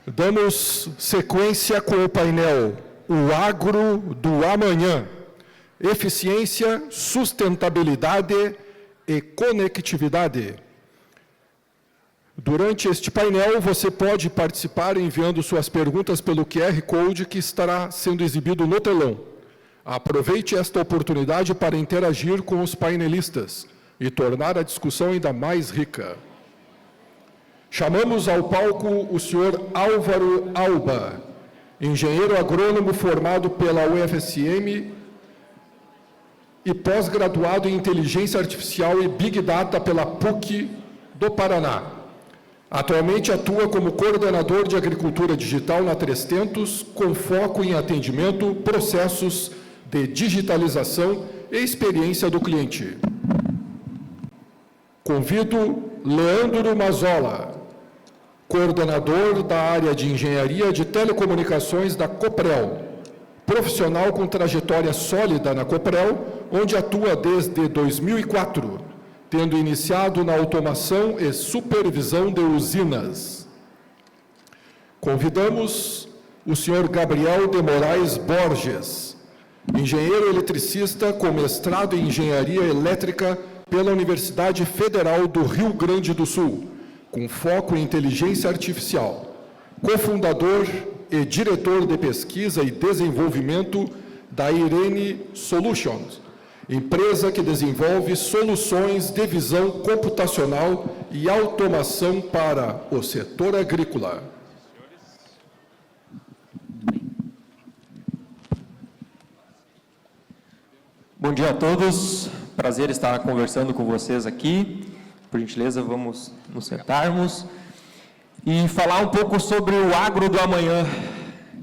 Damos sequência com o painel O Agro do Amanhã, Eficiência, Sustentabilidade e Conectividade. Durante este painel, você pode participar enviando suas perguntas pelo QR Code que estará sendo exibido no telão. Aproveite esta oportunidade para interagir com os painelistas e tornar a discussão ainda mais rica. Chamamos ao palco o senhor Álvaro Alba, engenheiro agrônomo formado pela UFSM e pós-graduado em Inteligência Artificial e Big Data pela PUC do Paraná. Atualmente atua como coordenador de agricultura digital na 3tentos, com foco em atendimento, processos de digitalização e experiência do cliente. Convido Leandro Mazola, coordenador da área de engenharia de telecomunicações da Coprel, profissional com trajetória sólida na Coprel, onde atua desde 2004, tendo iniciado na automação e supervisão de usinas. Convidamos o senhor Gabriel de Moraes Borges, engenheiro eletricista com mestrado em engenharia elétrica pela Universidade Federal do Rio Grande do Sul, com foco em inteligência artificial, cofundador e diretor de pesquisa e desenvolvimento da Irene Solutions, empresa que desenvolve soluções de visão computacional e automação para o setor agrícola. Bom dia a todos, prazer estar conversando com vocês aqui. Por gentileza, vamos nos sentarmos e falar um pouco sobre o agro do amanhã.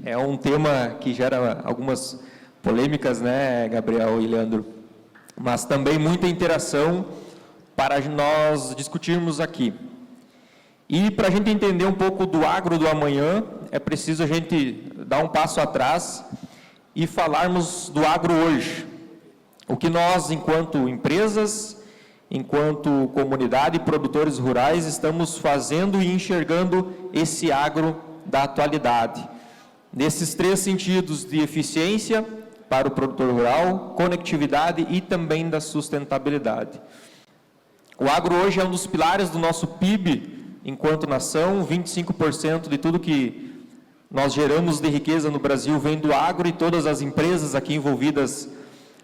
É um tema que gera algumas polêmicas, né, Gabriel e Leandro? Mas também muita interação para nós discutirmos aqui. E para a gente entender um pouco do agro do amanhã, é preciso a gente dar um passo atrás e falarmos do agro hoje. O que nós, enquanto empresas, enquanto comunidade e produtores rurais, estamos fazendo e enxergando esse agro da atualidade. Nesses três sentidos de eficiência para o produtor rural, conectividade e também da sustentabilidade. O agro hoje é um dos pilares do nosso PIB enquanto nação, 25% de tudo que nós geramos de riqueza no Brasil vem do agro e todas as empresas aqui envolvidas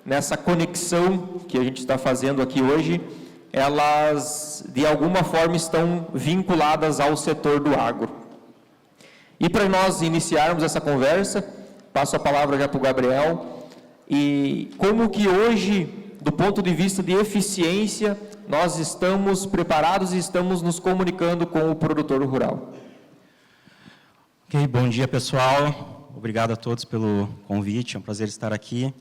nessa conexão que a gente está fazendo aqui hoje, elas de alguma forma estão vinculadas ao setor do agro. E para nós iniciarmos essa conversa, passo a palavra já para o Gabriel, e como que hoje, do ponto de vista de eficiência, nós estamos preparados e estamos nos comunicando com o produtor rural. Ok, bom dia pessoal, obrigado a todos pelo convite, é um prazer estar aqui.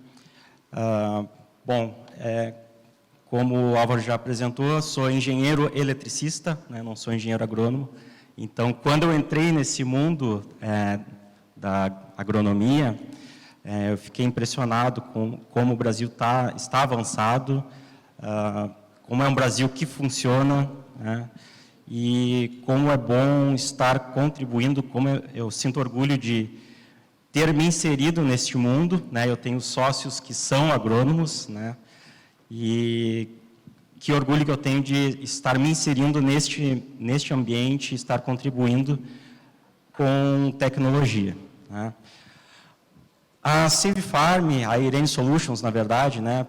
Como o Álvaro já apresentou, sou engenheiro eletricista, né, não sou engenheiro agrônomo, então quando eu entrei nesse mundo da agronomia, eu fiquei impressionado com como o Brasil está avançado, como é um Brasil que funciona, né, e como é bom estar contribuindo, como eu sinto orgulho de ter me inserido neste mundo, né, eu tenho sócios que são agrônomos, né, e que orgulho que eu tenho de estar me inserindo neste ambiente, estar contribuindo com tecnologia, né. A Save Farm, a Irene Solutions, na verdade, né,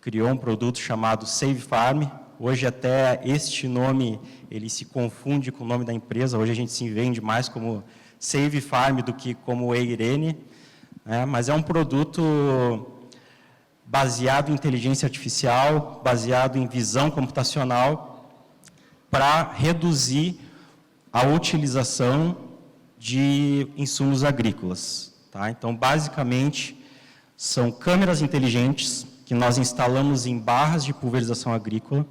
criou um produto chamado Save Farm. Hoje até este nome, ele se confunde com o nome da empresa, hoje a gente se vende mais como Save Farm do que como Irene, né, mas é um produto baseado em inteligência artificial, baseado em visão computacional, para reduzir a utilização de insumos agrícolas. Tá? Então, basicamente, são câmeras inteligentes que nós instalamos em barras de pulverização agrícola,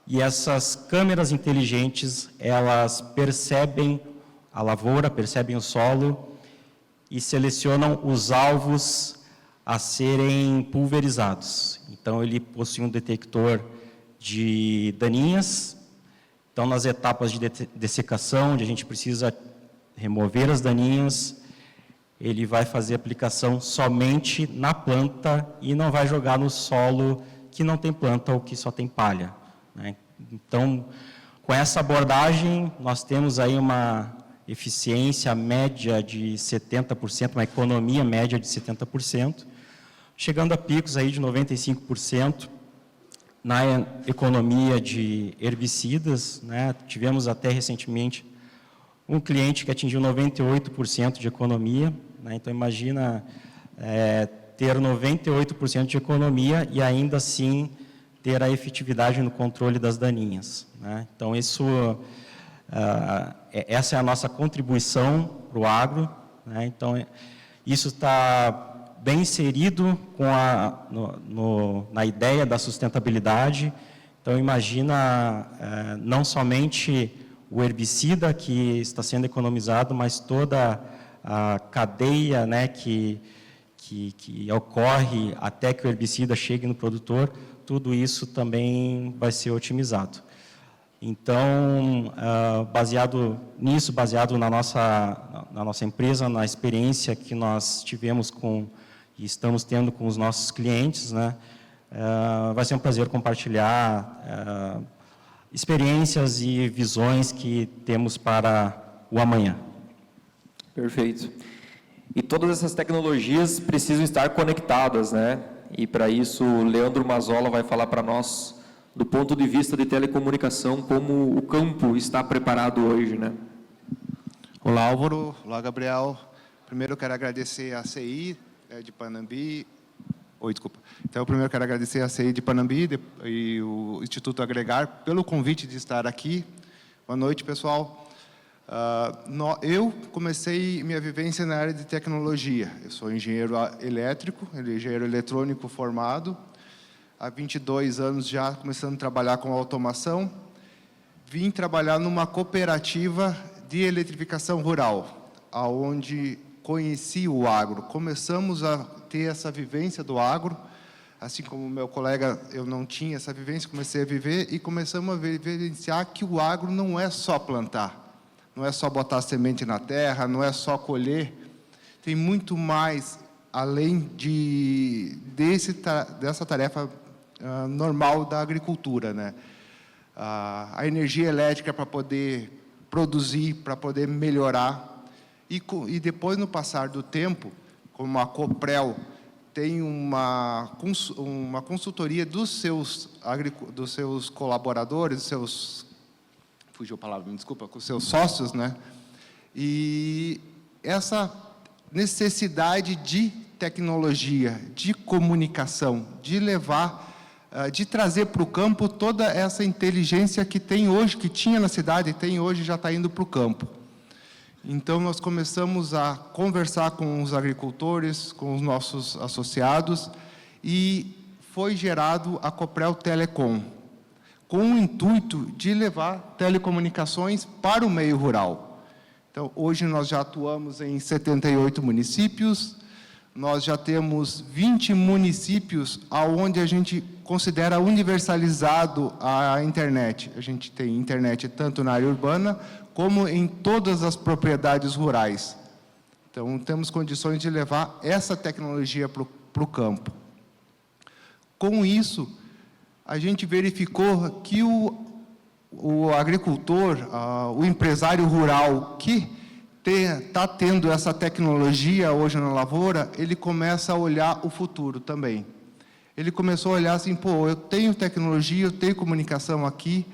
e essas câmeras inteligentes, elas percebem a lavoura, percebem o solo e selecionam os alvos a serem pulverizados. Então, ele possui um detector de daninhas, Então, nas etapas de dessecação, onde a gente precisa remover as daninhas, ele vai fazer aplicação somente na planta e não vai jogar no solo que não tem planta ou que só tem palha, né? Então, com essa abordagem, nós temos aí uma eficiência média de 70%, uma economia média de 70%, chegando a picos aí de 95%. Na economia de herbicidas, né, tivemos até recentemente um cliente que atingiu 98% de economia, né, então imagina ter 98% de economia e ainda assim ter a efetividade no controle das daninhas, né? Então essa é a nossa contribuição para o agro, né? Então isso está bem inserido com na ideia da sustentabilidade. Então, imagina não somente o herbicida que está sendo economizado, mas toda a cadeia, né, que ocorre até que o herbicida chegue no produtor, tudo isso também vai ser otimizado. Então, baseado nisso, baseado na nossa empresa, na experiência que nós tivemos e estamos tendo com os nossos clientes, né, vai ser um prazer compartilhar experiências e visões que temos para o amanhã. Perfeito. E todas essas tecnologias precisam estar conectadas, né? E para isso o Leandro Mazzola vai falar para nós, do ponto de vista de telecomunicação, como o campo está preparado hoje, né? Olá, Álvaro. Olá, Gabriel. Primeiro eu quero agradecer a CI de Panambi. Então, primeiro eu quero agradecer a CI de Panambi e o Instituto Agregar pelo convite de estar aqui. Boa noite, pessoal. Eu comecei minha vivência na área de tecnologia. Eu sou engenheiro elétrico, engenheiro eletrônico formado. Há 22 anos já começando a trabalhar com automação. Vim trabalhar numa cooperativa de eletrificação rural, onde conheci o agro. Começamos a ter essa vivência do agro, assim como meu colega, eu não tinha essa vivência, comecei a viver e começamos a vivenciar que o agro não é só plantar, não é só botar semente na terra, não é só colher, tem muito mais além dessa tarefa normal da agricultura, né? A energia elétrica para poder produzir, para poder melhorar. E depois, no passar do tempo, como a Coprel tem uma consultoria dos seus colaboradores, fugiu a palavra, me desculpa, com os seus sócios, né? E essa necessidade de tecnologia, de comunicação, de levar, de trazer para o campo toda essa inteligência que tem hoje, que tinha na cidade, tem hoje, já está indo para o campo. Então, nós começamos a conversar com os agricultores, com os nossos associados, e foi gerado a Coprel Telecom, com o intuito de levar telecomunicações para o meio rural. Então, hoje nós já atuamos em 78 municípios, nós já temos 20 municípios onde a gente considera universalizado a internet. A gente tem internet tanto na área urbana, como em todas as propriedades rurais. Então, temos condições de levar essa tecnologia para o campo. Com isso, a gente verificou que o agricultor, o empresário rural que está tendo essa tecnologia hoje na lavoura, ele começa a olhar o futuro também. Ele começou a olhar assim, pô, eu tenho tecnologia, eu tenho comunicação aqui,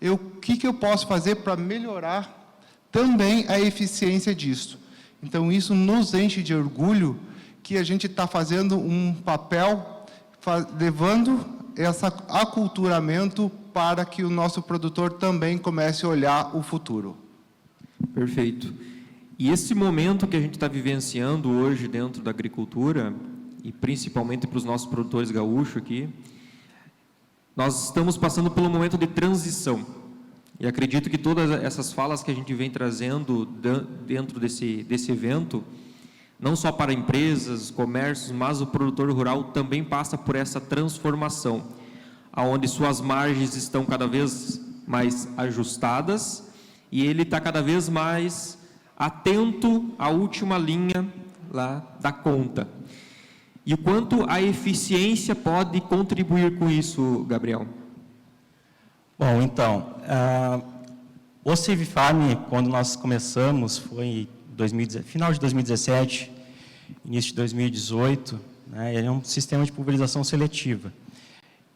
o que eu posso fazer para melhorar também a eficiência disso? Então, isso nos enche de orgulho que a gente está fazendo um papel, levando esse aculturamento para que o nosso produtor também comece a olhar o futuro. Perfeito. E esse momento que a gente está vivenciando hoje dentro da agricultura, e principalmente para os nossos produtores gaúchos aqui, nós estamos passando pelo momento de transição. E acredito que todas essas falas que a gente vem trazendo dentro desse evento, não só para empresas, comércios, mas o produtor rural também passa por essa transformação, onde suas margens estão cada vez mais ajustadas, e ele está cada vez mais atento à última linha lá da conta. E o quanto a eficiência pode contribuir com isso, Gabriel? Bom, então, o Save Farm, quando nós começamos, foi final de 2017, início de 2018, né, ele é um sistema de pulverização seletiva.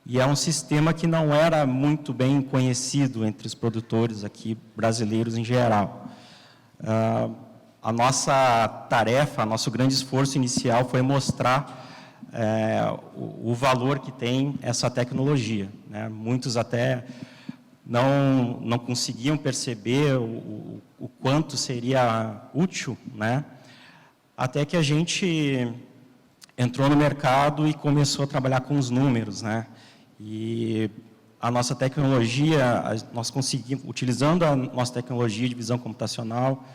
E é um sistema que não era muito bem conhecido entre os produtores aqui brasileiros em geral. A nossa tarefa, nosso grande esforço inicial foi mostrar o valor que tem essa tecnologia, né? Muitos até não conseguiam perceber o quanto seria útil, né? Até que a gente entrou no mercado e começou a trabalhar com os números, né? E a nossa tecnologia, nós conseguimos, utilizando a nossa tecnologia de visão computacional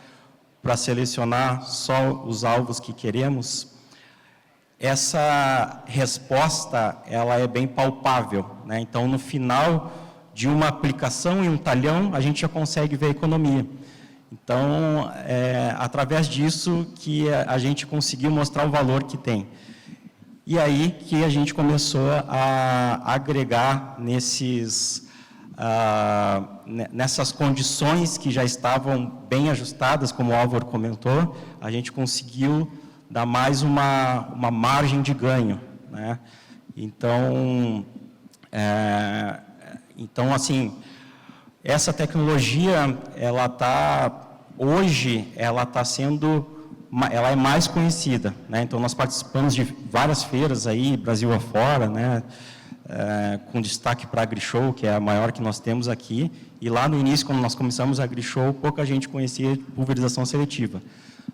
para selecionar só os alvos que queremos, essa resposta ela é bem palpável, né? Então, no final de uma aplicação em um talhão, a gente já consegue ver a economia. Então, através disso que a gente conseguiu mostrar o valor que tem. E aí que a gente começou a agregar nessas condições que já estavam bem ajustadas, como o Álvaro comentou, a gente conseguiu dar mais uma margem de ganho, né? Então, assim, essa tecnologia, hoje, ela é mais conhecida, né? Então, nós participamos de várias feiras aí, Brasil afora, né? Com destaque para a AgriShow, que é a maior que nós temos aqui, e lá no início, quando nós começamos a AgriShow, pouca gente conhecia pulverização seletiva.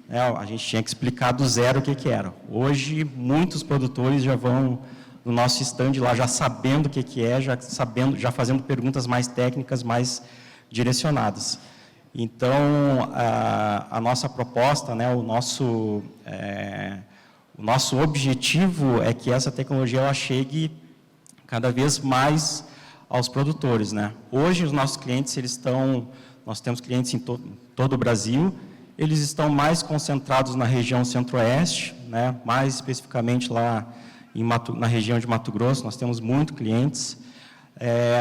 A gente tinha que explicar do zero o que era. Hoje, muitos produtores já vão no nosso stand lá, já sabendo o que é, já fazendo perguntas mais técnicas, mais direcionadas. Então, a nossa proposta, né, o nosso objetivo é que essa tecnologia ela chegue cada vez mais aos produtores, né? Hoje, os nossos clientes, nós temos clientes em todo o Brasil, eles estão mais concentrados na região centro-oeste, né? Mais especificamente lá na região de Mato Grosso, nós temos muitos clientes.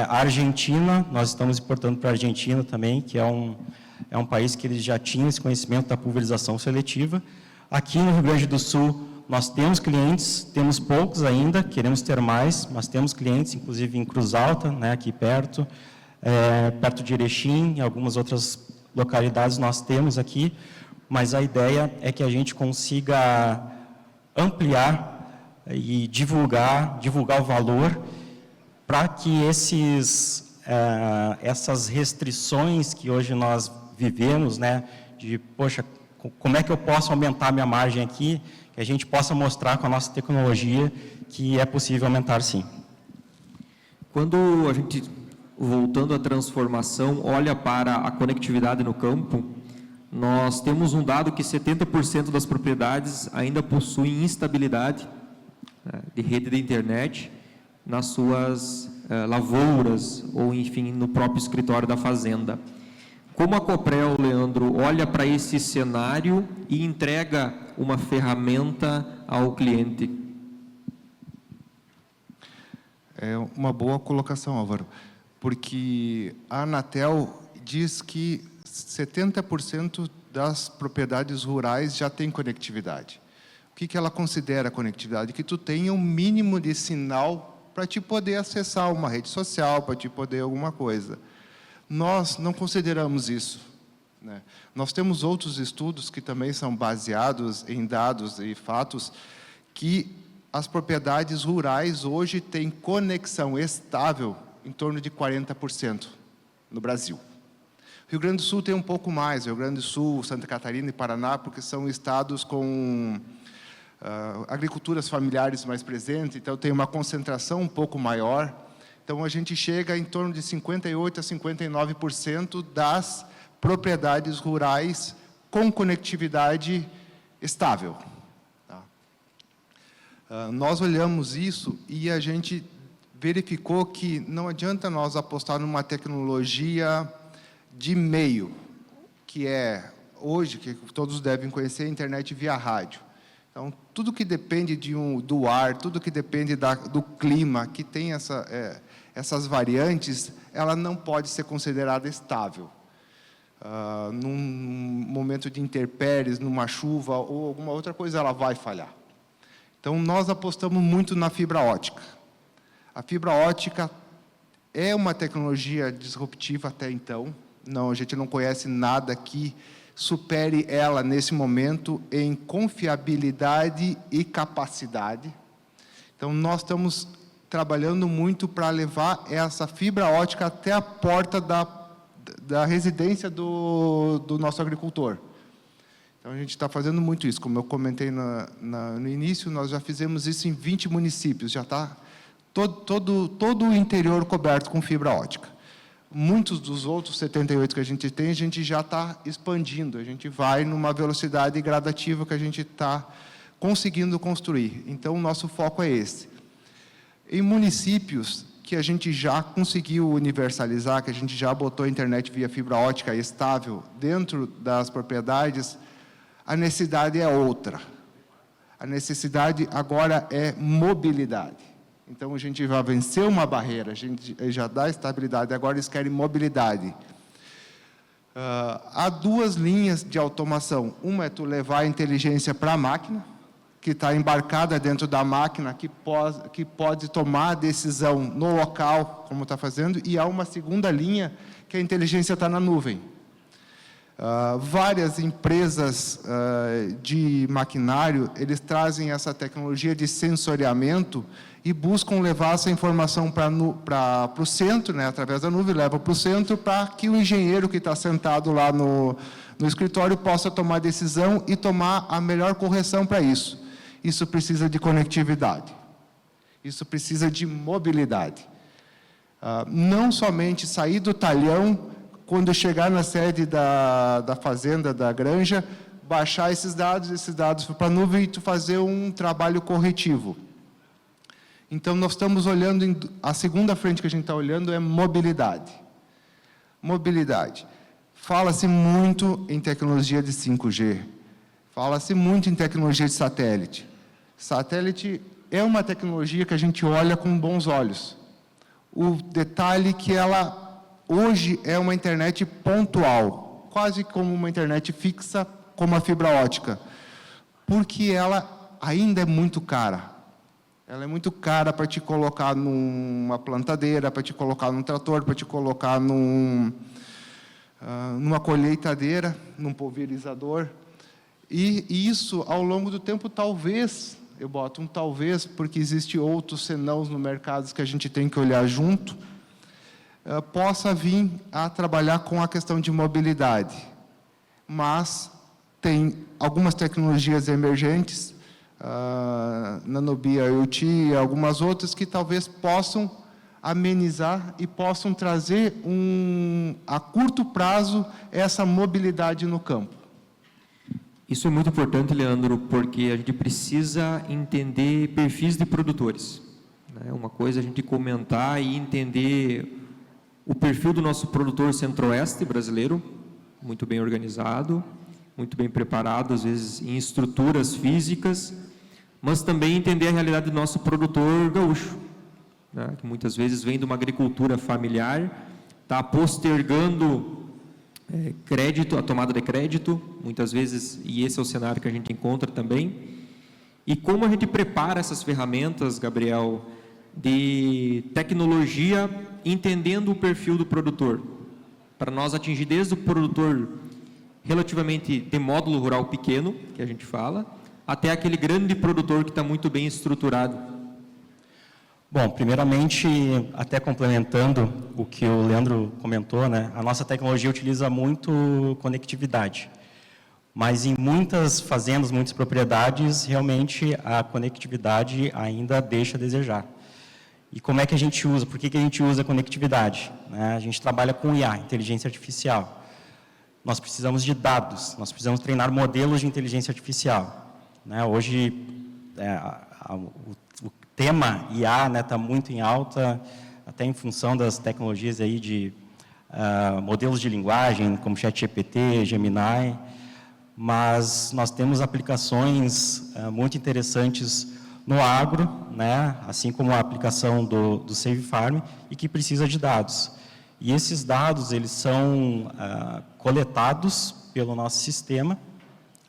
A Argentina, nós estamos importando para a Argentina também, que é um país que eles já tinham esse conhecimento da pulverização seletiva. Aqui no Rio Grande do Sul, nós temos clientes, temos poucos ainda, queremos ter mais, mas temos clientes, inclusive em Cruz Alta, né, aqui perto de Erechim, em algumas outras localidades nós temos aqui, mas a ideia é que a gente consiga ampliar e divulgar o valor para que essas restrições que hoje nós vivemos, né, de, poxa, como é que eu posso aumentar minha margem aqui, que a gente possa mostrar com a nossa tecnologia que é possível aumentar sim. Quando a gente, voltando à transformação, olha para a conectividade no campo, nós temos um dado que 70% das propriedades ainda possuem instabilidade de rede de internet nas suas lavouras ou, enfim, no próprio escritório da fazenda. Como a Coprel, Leandro, olha para esse cenário e entrega uma ferramenta ao cliente? É uma boa colocação, Álvaro, porque a Anatel diz que 70% das propriedades rurais já tem conectividade. O que ela considera conectividade? Que tu tenha um mínimo de sinal para te poder acessar uma rede social, para te poder alguma coisa. Nós não consideramos isso, né? Nós temos outros estudos que também são baseados em dados e fatos que as propriedades rurais hoje têm conexão estável em torno de 40% no Brasil. Rio Grande do Sul tem um pouco mais, Rio Grande do Sul, Santa Catarina e Paraná, porque são estados com agriculturas familiares mais presentes, então tem uma concentração um pouco maior. Então, a gente chega em torno de 58% a 59% das propriedades rurais com conectividade estável. Tá? Nós olhamos isso e a gente verificou que não adianta nós apostar numa tecnologia de meio, que é, hoje, que todos devem conhecer, a internet via rádio. Então, tudo que depende do ar, tudo que depende do clima, que tem essas variantes, ela não pode ser considerada estável. Num momento de intempéries, numa chuva ou alguma outra coisa, ela vai falhar. Então, nós apostamos muito na fibra ótica. A fibra ótica é uma tecnologia disruptiva até então. Não, a gente não conhece nada que supere ela nesse momento em confiabilidade e capacidade. Então, nós estamos trabalhando muito para levar essa fibra ótica até a porta da residência do nosso agricultor. Então, a gente está fazendo muito isso. Como eu comentei no início, nós já fizemos isso em 20 municípios, já está todo o interior coberto com fibra ótica. Muitos dos outros 78 que a gente já está expandindo, a gente vai numa velocidade gradativa que a gente está conseguindo construir. Então, o nosso foco é esse. Em municípios que a gente já conseguiu universalizar, que a gente já botou a internet via fibra ótica estável dentro das propriedades, a necessidade é outra. A necessidade agora é mobilidade. Então, a gente já venceu uma barreira, a gente já dá estabilidade, agora eles querem mobilidade. Há duas linhas de automação. Uma é tu levar a inteligência para a máquina, que está embarcada dentro da máquina, que pode tomar a decisão no local, como está fazendo, e há uma segunda linha, que a inteligência está na nuvem. Várias empresas de maquinário, eles trazem essa tecnologia de sensoriamento e buscam levar essa informação para o centro, né, através da nuvem, leva para o centro para que o engenheiro que está sentado lá no escritório possa tomar decisão e tomar a melhor correção para isso. Isso precisa de conectividade. Isso precisa de mobilidade. Não somente sair do talhão, quando chegar na sede da fazenda, da granja, baixar esses dados para a nuvem e tu fazer um trabalho corretivo. Então, nós estamos olhando, a segunda frente que a gente está olhando é mobilidade. Mobilidade. Fala-se muito em tecnologia de 5G. Fala-se muito em tecnologia de satélite. Satélite é uma tecnologia que a gente olha com bons olhos. O detalhe que ela, hoje, é uma internet pontual, quase como uma internet fixa, como a fibra ótica, porque ela ainda é muito cara. Ela é muito cara para te colocar numa plantadeira, para te colocar num trator, para te colocar numa colheitadeira, num pulverizador. E isso, ao longo do tempo, talvez, eu boto um talvez, porque existe outros senãos no mercado que a gente tem que olhar junto, possa vir a trabalhar com a questão de mobilidade. Mas tem algumas tecnologias emergentes, Nanobia IoT e algumas outras que talvez possam amenizar e possam trazer a curto prazo essa mobilidade no campo. Isso é muito importante, Leandro, porque a gente precisa entender perfis de produtores. Uma coisa é a gente comentar e entender o perfil do nosso produtor centro-oeste brasileiro, muito bem organizado, muito bem preparado, às vezes em estruturas físicas, mas também entender a realidade do nosso produtor gaúcho, que muitas vezes vem de uma agricultura familiar, está postergando crédito, a tomada de crédito, muitas vezes, e esse é o cenário que a gente encontra também. E como a gente prepara essas ferramentas, Gabriel, de tecnologia, entendendo o perfil do produtor, para nós atingir desde o produtor relativamente de módulo rural pequeno, que a gente fala, até aquele grande produtor que está muito bem estruturado. Bom, primeiramente, até complementando o que o Leandro comentou, a nossa tecnologia utiliza muito conectividade, mas em muitas fazendas, muitas propriedades, realmente a conectividade ainda deixa a desejar. E como é que a gente usa? Por que a gente usa a conectividade? A gente trabalha com IA, inteligência artificial. Nós precisamos de dados, nós precisamos treinar modelos de inteligência artificial. Hoje, o tema IA, né, está muito em alta, até em função das tecnologias aí de modelos de linguagem, como ChatGPT, Gemini, mas nós temos aplicações muito interessantes no agro, né, assim como a aplicação do Save Farm, e que precisa de dados. E esses dados, eles são coletados pelo nosso sistema,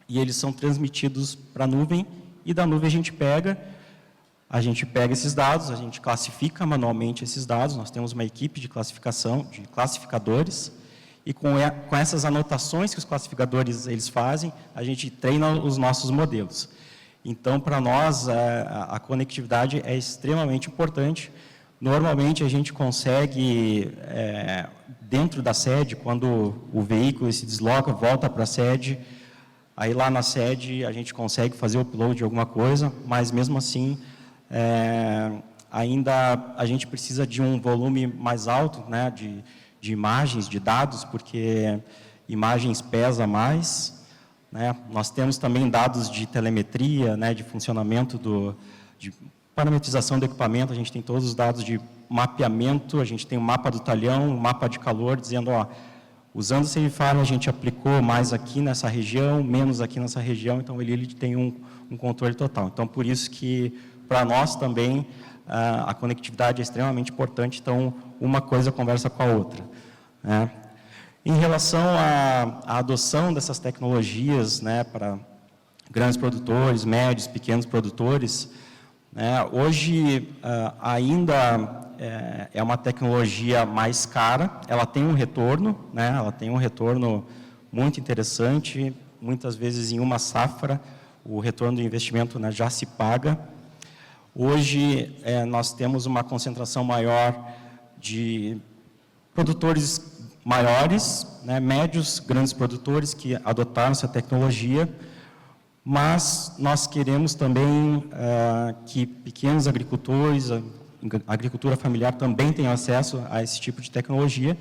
e eles são transmitidos para a nuvem, e da nuvem a gente pega esses dados, a gente classifica manualmente esses dados, nós temos uma equipe de classificação, de classificadores, e com essas anotações que os classificadores eles fazem, a gente treina os nossos modelos. Então, para nós, a conectividade é extremamente importante. Normalmente, a gente consegue, dentro da sede, quando o veículo se desloca, volta para a sede, aí lá na sede a gente consegue fazer o upload de alguma coisa, mas mesmo assim, ainda a gente precisa de um volume mais alto, né, de imagens, de dados, porque imagens pesa mais, né? Nós temos também dados de telemetria, né, de funcionamento, de parametrização do equipamento, a gente tem todos os dados de mapeamento, a gente tem o mapa do talhão, o mapa de calor, dizendo, ó, usando o Save Farm a gente aplicou mais aqui nessa região, menos aqui nessa região, então ele tem um controle total. Então, por isso que, para nós também, a conectividade é extremamente importante, então, uma coisa conversa com a outra, né? Em relação à adoção dessas tecnologias, né, para grandes produtores, médios, pequenos produtores, né, hoje ainda é uma tecnologia mais cara, ela tem um retorno, né, ela tem um retorno muito interessante, muitas vezes em uma safra, o retorno do investimento, né, já se paga. Hoje nós temos uma concentração maior de produtores maiores, né, médios, grandes produtores que adotaram essa tecnologia, mas nós queremos também que pequenos agricultores, a agricultura familiar também tenham acesso a esse tipo de tecnologia,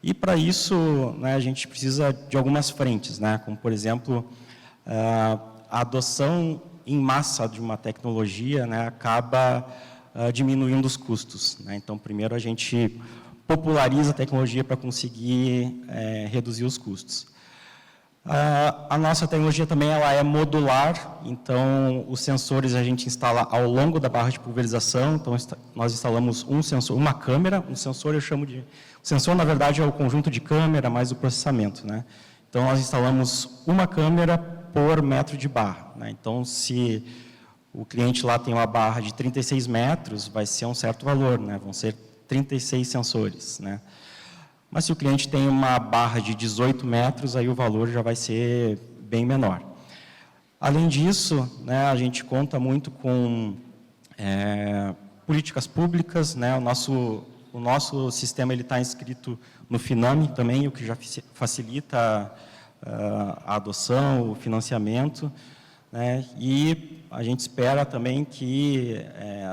e para isso, né, a gente precisa de algumas frentes, né, como por exemplo, a adoção em massa de uma tecnologia, né, acaba diminuindo os custos, né? Então, primeiro a gente populariza a tecnologia para conseguir reduzir os custos. A nossa tecnologia também ela é modular, então os sensores a gente instala ao longo da barra de pulverização, então nós instalamos um sensor, uma câmera, um sensor eu chamo de... O sensor, na verdade, é o conjunto de câmera mais o processamento, né? Então, nós instalamos uma câmera por metro de barra, né? Então, se o cliente lá tem uma barra de 36 metros, vai ser um certo valor, né? Vão ser 36 sensores, né? Mas se o cliente tem uma barra de 18 metros, aí o valor já vai ser bem menor. Além disso, né, a gente conta muito com políticas públicas, né? O nosso sistema está inscrito no FINAME também, o que já facilita a adoção, o financiamento, né? E a gente espera também que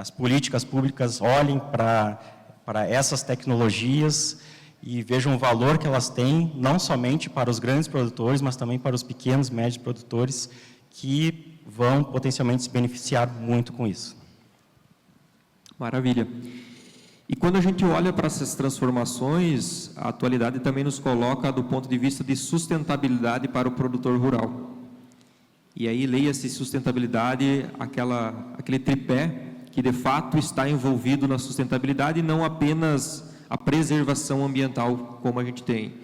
as políticas públicas olhem para essas tecnologias e vejam o valor que elas têm, não somente para os grandes produtores, mas também para os pequenos e médios produtores, que vão potencialmente se beneficiar muito com isso. Maravilha. E quando a gente olha para essas transformações, a atualidade também nos coloca do ponto de vista de sustentabilidade para o produtor rural. E aí, leia-se sustentabilidade, aquele tripé que de fato está envolvido na sustentabilidade e não apenas a preservação ambiental, como a gente tem,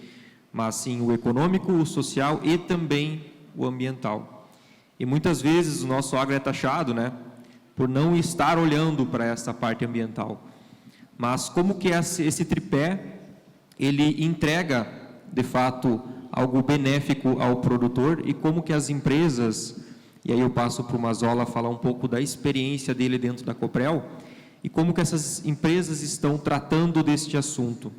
mas sim o econômico, o social e também o ambiental. E muitas vezes o nosso agro é taxado, né, por não estar olhando para essa parte ambiental. Mas como que esse tripé, ele entrega, de fato, algo benéfico ao produtor e como que as empresas, e aí eu passo para o Mazzola falar um pouco da experiência dele dentro da Coprel, e como que essas empresas estão tratando deste assunto.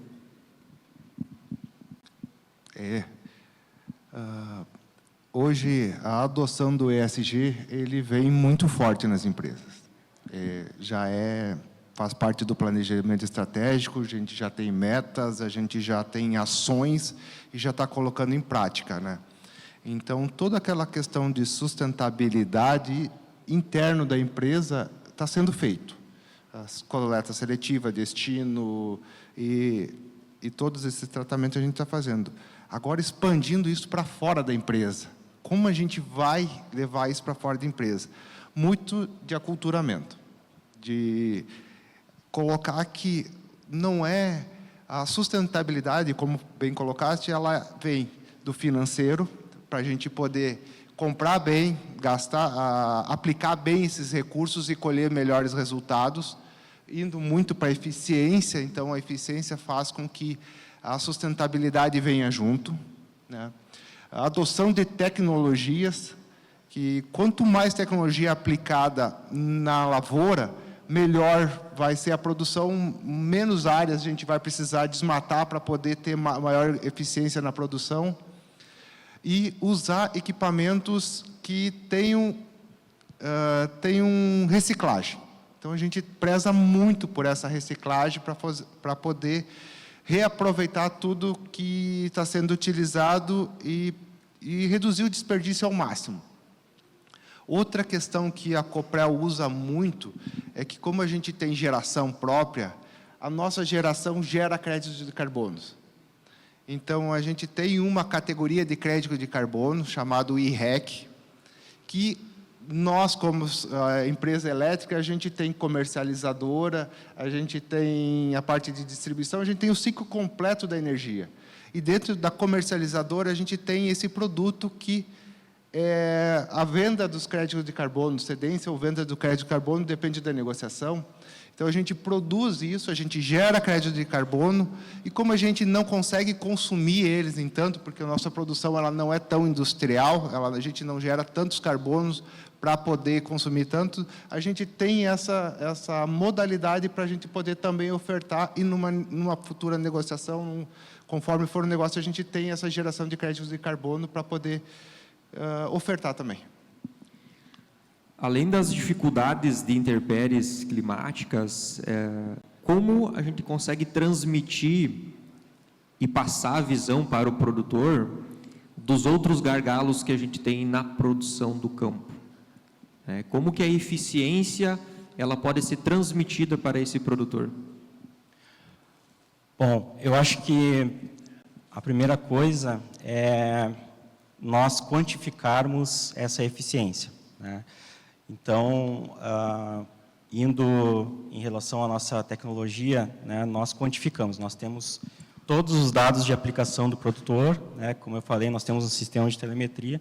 Hoje, a adoção do ESG, ele vem muito forte nas empresas. Faz parte do planejamento estratégico, a gente já tem metas, a gente já tem ações e já está colocando em prática, né? Então, toda aquela questão de sustentabilidade interno da empresa está sendo feito. as coleta seletiva, destino e todos esses tratamentos a gente está fazendo. Agora, expandindo isso para fora da empresa. Como a gente vai levar isso para fora da empresa? Muito de aculturamento, de colocar que não é a sustentabilidade, como bem colocaste, ela vem do financeiro, para a gente poder comprar bem, gastar, aplicar bem esses recursos e colher melhores resultados, indo muito para a eficiência. Então, a eficiência faz com que a sustentabilidade venha junto, né? A adoção de tecnologias, que quanto mais tecnologia aplicada na lavoura, melhor vai ser a produção, menos áreas a gente vai precisar desmatar para poder ter maior eficiência na produção, e usar equipamentos que tenham reciclagem. Então, a gente preza muito por essa reciclagem para poder reaproveitar tudo que está sendo utilizado e reduzir o desperdício ao máximo. Outra questão que a Coprel usa muito é que, como a gente tem geração própria, a nossa geração gera créditos de carbono. Então, a gente tem uma categoria de crédito de carbono, chamado IREC, que nós, como empresa elétrica, a gente tem comercializadora, a gente tem a parte de distribuição, a gente tem o ciclo completo da energia. E dentro da comercializadora, a gente tem esse produto que a venda dos créditos de carbono, cedência ou venda do crédito de carbono, depende da negociação. Então, a gente produz isso, a gente gera crédito de carbono, e como a gente não consegue consumir eles em tanto, porque a nossa produção ela não é tão industrial, a gente não gera tantos carbonos para poder consumir tanto, a gente tem essa modalidade para a gente poder também ofertar, e numa futura negociação, conforme for o negócio, a gente tem essa geração de créditos de carbono para poder ofertar também. Além das dificuldades de intempéries climáticas, como a gente consegue transmitir e passar a visão para o produtor dos outros gargalos que a gente tem na produção do campo? Como que a eficiência ela pode ser transmitida para esse produtor? Bom, eu acho que a primeira coisa é nós quantificarmos essa eficiência, né? Então, indo em relação à nossa tecnologia, né, nós quantificamos, nós temos todos os dados de aplicação do produtor, né, como eu falei, nós temos um sistema de telemetria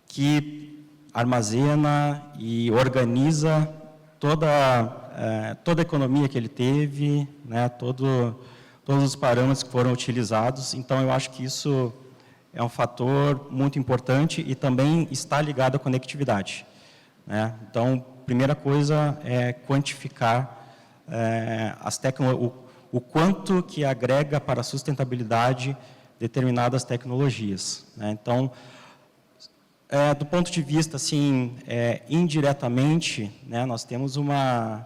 que armazena e organiza toda a economia que ele teve, né, todos os parâmetros que foram utilizados. Então, eu acho que isso é um fator muito importante e também está ligado à conectividade, né? Então, primeira coisa é quantificar o quanto que agrega para a sustentabilidade determinadas tecnologias, né? Então, do ponto de vista, assim, indiretamente, né, nós temos uma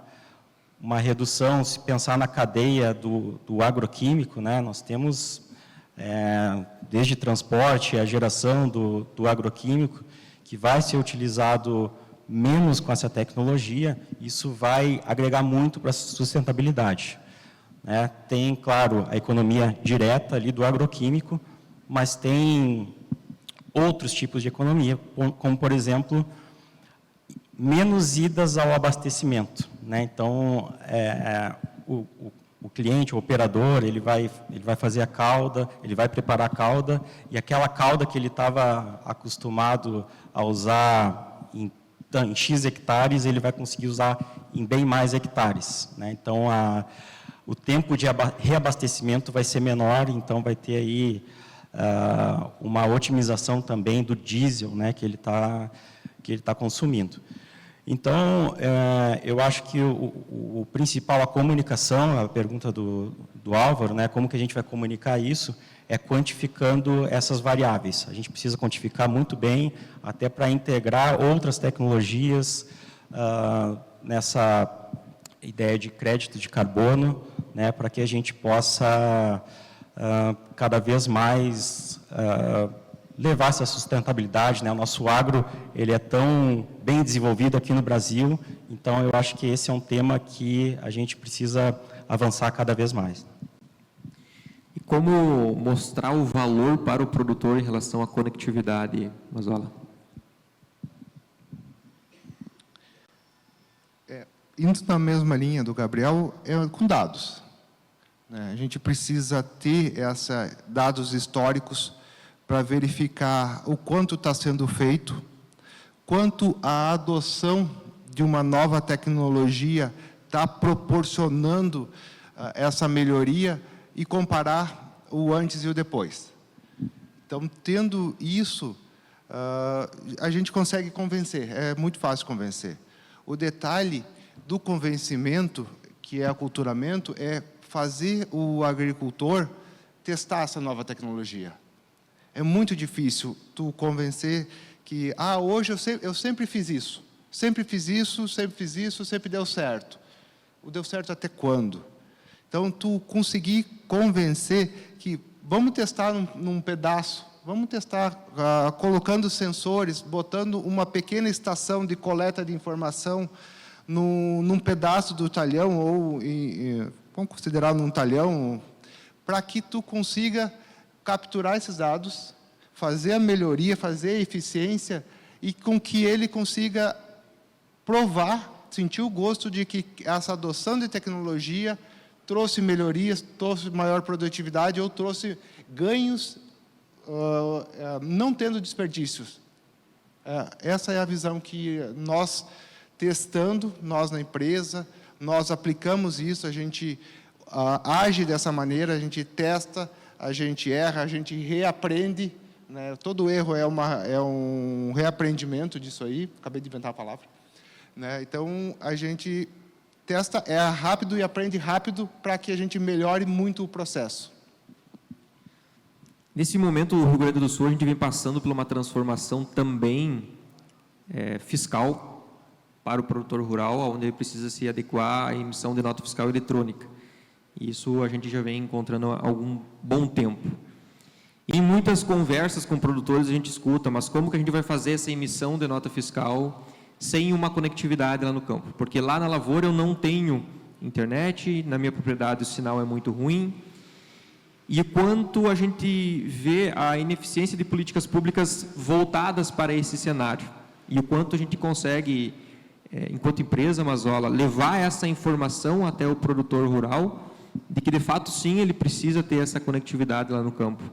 redução, se pensar na cadeia do agroquímico, né, nós temos, desde transporte, a geração do agroquímico, que vai ser utilizado menos com essa tecnologia, isso vai agregar muito para a sustentabilidade, né? Tem, claro, a economia direta ali do agroquímico, mas tem outros tipos de economia, como, por exemplo, menos idas ao abastecimento, né? Então, o cliente, o operador, ele vai fazer a calda, ele vai preparar a calda, e aquela calda que ele estava acostumado a usar em X hectares, ele vai conseguir usar em bem mais hectares, né? Então, o tempo de reabastecimento vai ser menor, então vai ter aí uma otimização também do diesel, né, que ele tá consumindo. Então, eu acho que o principal, a comunicação, a pergunta do Álvaro, né, como que a gente vai comunicar isso, é quantificando essas variáveis. A gente precisa quantificar muito bem, até para integrar outras tecnologias nessa ideia de crédito de carbono, né, para que a gente possa cada vez mais levar essa sustentabilidade, né? O nosso agro, ele é tão bem desenvolvido aqui no Brasil, Então, eu acho que esse é um tema que a gente precisa avançar cada vez mais. E como mostrar o valor para o produtor em relação à conectividade, Mazola? Indo na mesma linha do Gabriel, com dados. A gente precisa ter dados históricos para verificar o quanto está sendo feito, quanto a adoção de uma nova tecnologia está proporcionando essa melhoria e comparar o antes e o depois. Então, tendo isso, a gente consegue convencer, é muito fácil convencer. O detalhe do convencimento, que é aculturamento, é fazer o agricultor testar essa nova tecnologia. É muito difícil tu convencer que, hoje eu sempre fiz isso, sempre deu certo. O deu certo até quando? Então, tu conseguir convencer que vamos testar num pedaço, vamos testar colocando sensores, botando uma pequena estação de coleta de informação num pedaço do talhão, ou vamos considerar num talhão, para que tu consiga capturar esses dados, fazer a melhoria, fazer a eficiência, e com que ele consiga provar, sentir o gosto de que essa adoção de tecnologia trouxe melhorias, trouxe maior produtividade, ou trouxe ganhos, não tendo desperdícios. Essa é a visão que nós, testando, nós na empresa, nós aplicamos isso, a gente age dessa maneira, a gente testa, a gente erra, a gente reaprende, né? Todo erro é um reaprendimento disso aí, acabei de inventar a palavra, né? Então, a gente testa, erra rápido e aprende rápido para que a gente melhore muito o processo. Nesse momento, o Rio Grande do Sul, a gente vem passando por uma transformação também fiscal para o produtor rural, onde ele precisa se adequar à emissão de nota fiscal eletrônica. Isso a gente já vem encontrando há algum bom tempo. Em muitas conversas com produtores a gente escuta, mas como que a gente vai fazer essa emissão de nota fiscal sem uma conectividade lá no campo? Porque lá na lavoura eu não tenho internet, na minha propriedade o sinal é muito ruim. E quanto a gente vê a ineficiência de políticas públicas voltadas para esse cenário. E o quanto a gente consegue, enquanto empresa Mazola, levar essa informação até o produtor rural, de que de fato sim ele precisa ter essa conectividade lá no campo.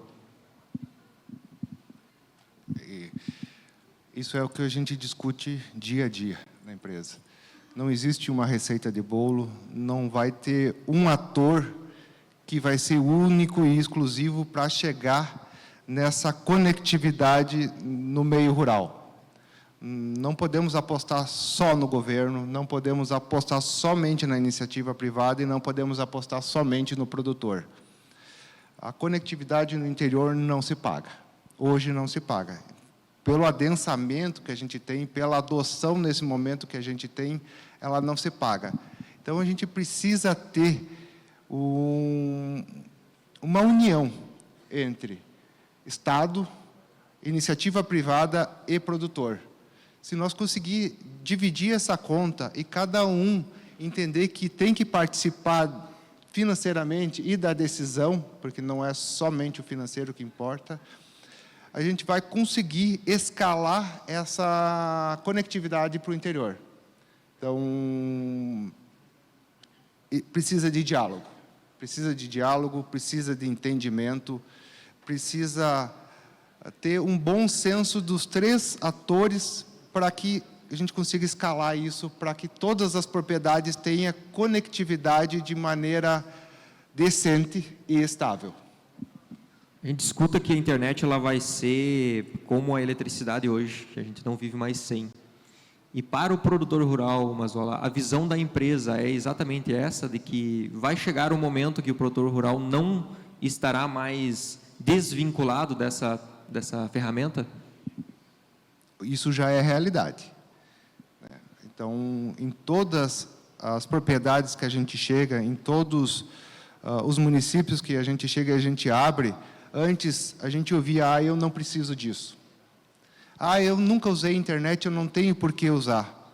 Isso é o que a gente discute dia a dia na empresa. Não existe uma receita de bolo, não vai ter um ator que vai ser único e exclusivo para chegar nessa conectividade no meio rural. Não podemos apostar só no governo, não podemos apostar somente na iniciativa privada e não podemos apostar somente no produtor. A conectividade no interior não se paga. Hoje não se paga. Pelo adensamento que a gente tem, pela adoção nesse momento que a gente tem, ela não se paga. Então, a gente precisa ter uma união entre Estado, iniciativa privada e produtor. Se nós conseguir dividir essa conta e cada um entender que tem que participar financeiramente e da decisão, porque não é somente o financeiro que importa, a gente vai conseguir escalar essa conectividade para o interior. Então, precisa de diálogo, precisa de entendimento, precisa ter um bom senso dos três atores para que a gente consiga escalar isso, para que todas as propriedades tenham conectividade de maneira decente e estável. A gente escuta que a internet ela vai ser como a eletricidade hoje, que a gente não vive mais sem. E para o produtor rural, Mazola, a visão da empresa é exatamente essa, de que vai chegar um momento que o produtor rural não estará mais desvinculado dessa ferramenta? Isso já é realidade. Então, em todas as propriedades que a gente chega, em todos os municípios que a gente chega e a gente abre, antes a gente ouvia, eu não preciso disso. Eu nunca usei internet, eu não tenho por que usar.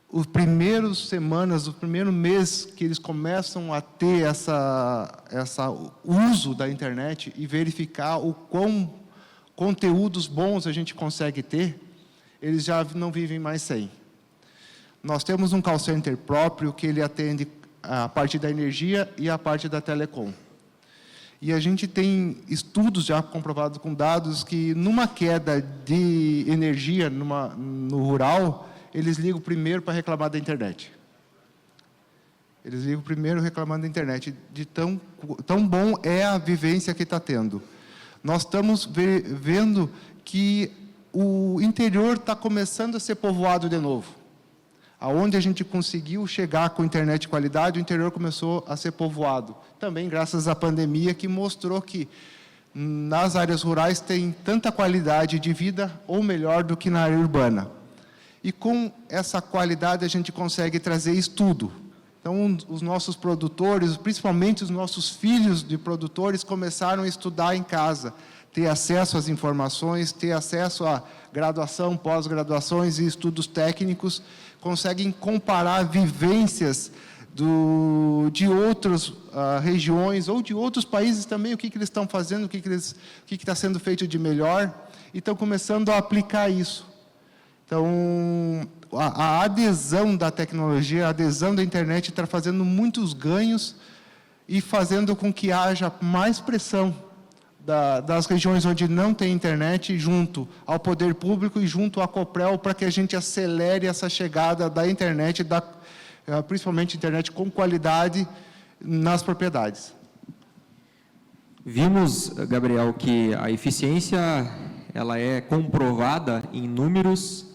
os primeiros semanas, o primeiro mês que eles começam a ter essa uso da internet e verificar o quão conteúdos bons a gente consegue ter, eles já não vivem mais sem. Nós temos um call center próprio que ele atende a parte da energia e a parte da telecom. E a gente tem estudos já comprovados com dados que, numa queda de energia no rural, eles ligam primeiro para reclamar da internet. Eles ligam primeiro reclamando da internet, de tão bom é a vivência que está tendo. Nós estamos vendo que o interior está começando a ser povoado de novo. Aonde a gente conseguiu chegar com internet de qualidade, o interior começou a ser povoado. Também graças à pandemia, que mostrou que nas áreas rurais tem tanta qualidade de vida, ou melhor, do que na área urbana. E com essa qualidade a gente consegue trazer estudo. Então, os nossos produtores, principalmente os nossos filhos de produtores, começaram a estudar em casa, ter acesso às informações, ter acesso à graduação, pós-graduações e estudos técnicos, conseguem comparar vivências de outras regiões ou de outros países também, o que eles estão fazendo, o que está sendo feito de melhor, e estão começando a aplicar isso. Então, a adesão da tecnologia, a adesão da internet está fazendo muitos ganhos e fazendo com que haja mais pressão das regiões onde não tem internet, junto ao poder público e junto à Coprel, para que a gente acelere essa chegada da internet, principalmente internet com qualidade, nas propriedades. Vimos, Gabriel, que a eficiência ela é comprovada em números.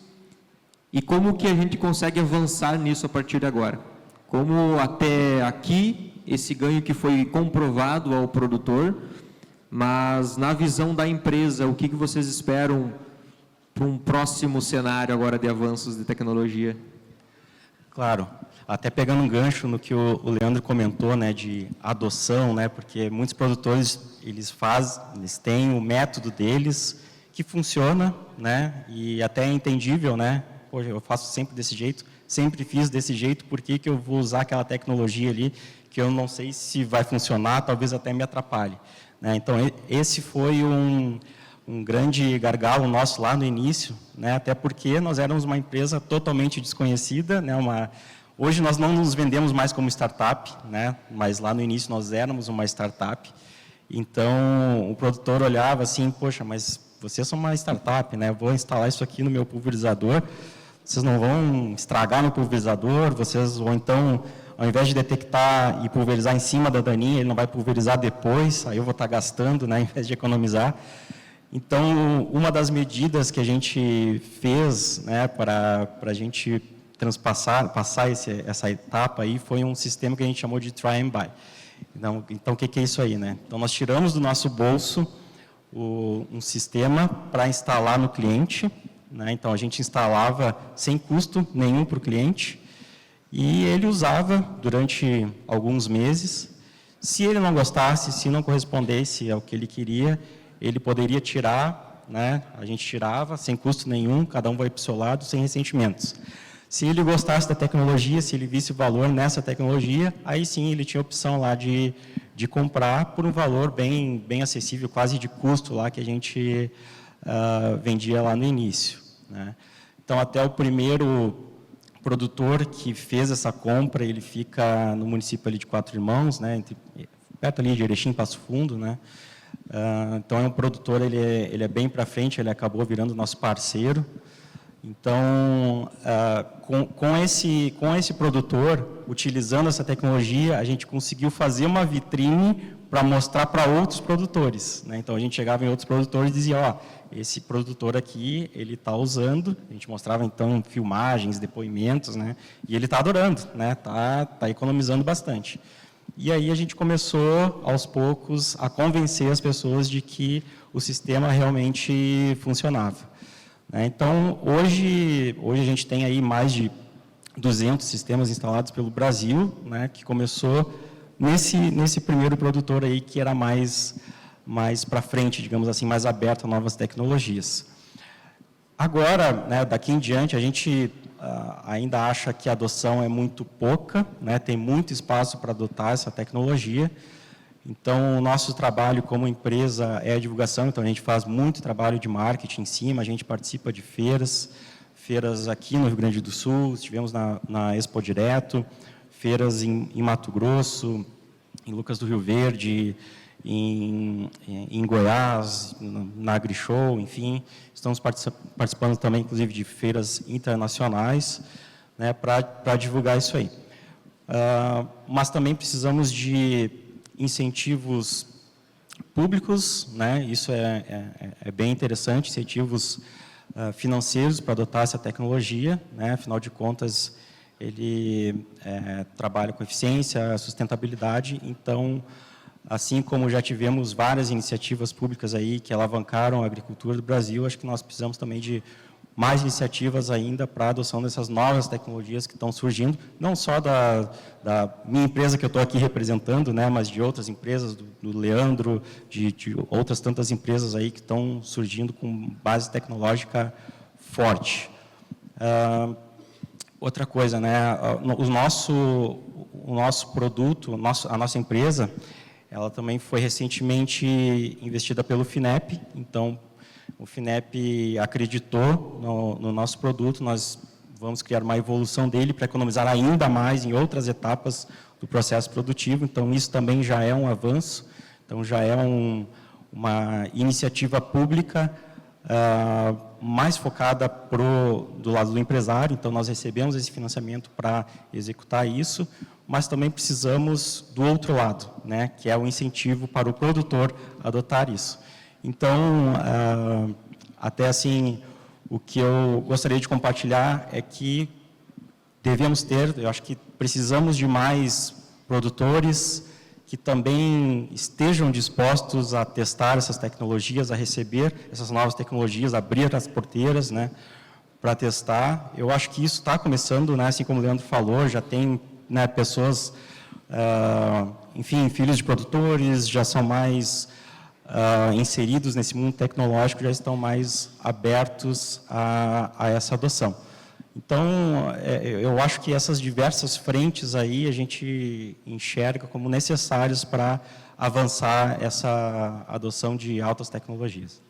E como que a gente consegue avançar nisso a partir de agora? Como até aqui, esse ganho que foi comprovado ao produtor, mas na visão da empresa, o que vocês esperam para um próximo cenário agora de avanços de tecnologia? Claro, até pegando um gancho no que o Leandro comentou, né, de adoção, né, porque muitos produtores, eles têm o método deles que funciona, né, e até é entendível, né, hoje eu faço sempre desse jeito, sempre fiz desse jeito, por que eu vou usar aquela tecnologia ali que eu não sei se vai funcionar, talvez até me atrapalhe, né? Então, esse foi um grande gargalo nosso lá no início, né? Até porque nós éramos uma empresa totalmente desconhecida, né? Hoje nós não nos vendemos mais como startup, né? Mas lá no início nós éramos uma startup, então o produtor olhava assim, poxa, mas vocês são uma startup, né? Eu vou instalar isso aqui no meu pulverizador, vocês não vão estragar no pulverizador, ou então, ao invés de detectar e pulverizar em cima da daninha, ele não vai pulverizar depois, aí eu vou estar gastando, né, ao invés de economizar. Então, uma das medidas que a gente fez, né, para a gente passar essa etapa aí, foi um sistema que a gente chamou de try and buy. Então o que é isso aí, né? Então, nós tiramos do nosso bolso um sistema para instalar no cliente, né? Então, a gente instalava sem custo nenhum para o cliente e ele usava durante alguns meses. Se ele não gostasse, se não correspondesse ao que ele queria, ele poderia tirar, né? A gente tirava sem custo nenhum, cada um vai para o seu lado, sem ressentimentos. Se ele gostasse da tecnologia, se ele visse o valor nessa tecnologia, aí sim ele tinha a opção lá de comprar por um valor bem acessível, quase de custo lá que a gente vendia lá no início, né? Então, até o primeiro produtor que fez essa compra, ele fica no município ali de Quatro Irmãos, né? Perto ali de Erechim, Passo Fundo, né? Então, é um produtor, ele é bem para frente, ele acabou virando nosso parceiro. Então, com esse produtor, utilizando essa tecnologia, a gente conseguiu fazer uma vitrine para mostrar para outros produtores, né? Então, a gente chegava em outros produtores e dizia, ó, esse produtor aqui, ele está usando, a gente mostrava, então, filmagens, depoimentos, né? E ele está adorando, né? Tá economizando bastante. E aí a gente começou, aos poucos, a convencer as pessoas de que o sistema realmente funcionava. Então, hoje a gente tem aí mais de 200 sistemas instalados pelo Brasil, né, que começou nesse primeiro produtor aí que era mais para frente, digamos assim, mais aberto a novas tecnologias. Agora, né, daqui em diante, a gente ainda acha que a adoção é muito pouca, né? Tem muito espaço para adotar essa tecnologia. Então, o nosso trabalho como empresa é a divulgação, então a gente faz muito trabalho de marketing em cima, a gente participa de feiras aqui no Rio Grande do Sul, estivemos na Expo Direto, feiras em Mato Grosso, em Lucas do Rio Verde, em Goiás, na AgriShow, enfim. Estamos participando também, inclusive, de feiras internacionais, né, para divulgar isso aí. Mas também precisamos de incentivos públicos, né? Isso é bem interessante, incentivos financeiros para adotar essa tecnologia, né? Afinal de contas, ele trabalha com eficiência, sustentabilidade, então, assim como já tivemos várias iniciativas públicas aí que alavancaram a agricultura do Brasil, acho que nós precisamos também de mais iniciativas ainda para a adoção dessas novas tecnologias que estão surgindo, não só da minha empresa que eu estou aqui representando, né, mas de outras empresas, do Leandro, de outras tantas empresas aí que estão surgindo com base tecnológica forte. Outra coisa, né, o nosso produto, a nossa empresa, ela também foi recentemente investida pelo FINEP, então o FINEP acreditou no nosso produto, nós vamos criar uma evolução dele para economizar ainda mais em outras etapas do processo produtivo, então isso também já é um avanço, então já é uma iniciativa pública mais focada do lado do empresário, então nós recebemos esse financiamento para executar isso, mas também precisamos do outro lado, né, que é o incentivo para o produtor adotar isso. Então, até assim, o que eu gostaria de compartilhar é que devemos ter, eu acho que precisamos de mais produtores que também estejam dispostos a testar essas tecnologias, a receber essas novas tecnologias, abrir as porteiras, né, para testar. Eu acho que isso está começando, né, assim como o Leandro falou, já tem, né, pessoas, enfim, filhos de produtores, já são mais inseridos nesse mundo tecnológico, já estão mais abertos a essa adoção. Então, eu acho que essas diversas frentes aí a gente enxerga como necessárias para avançar essa adoção de altas tecnologias.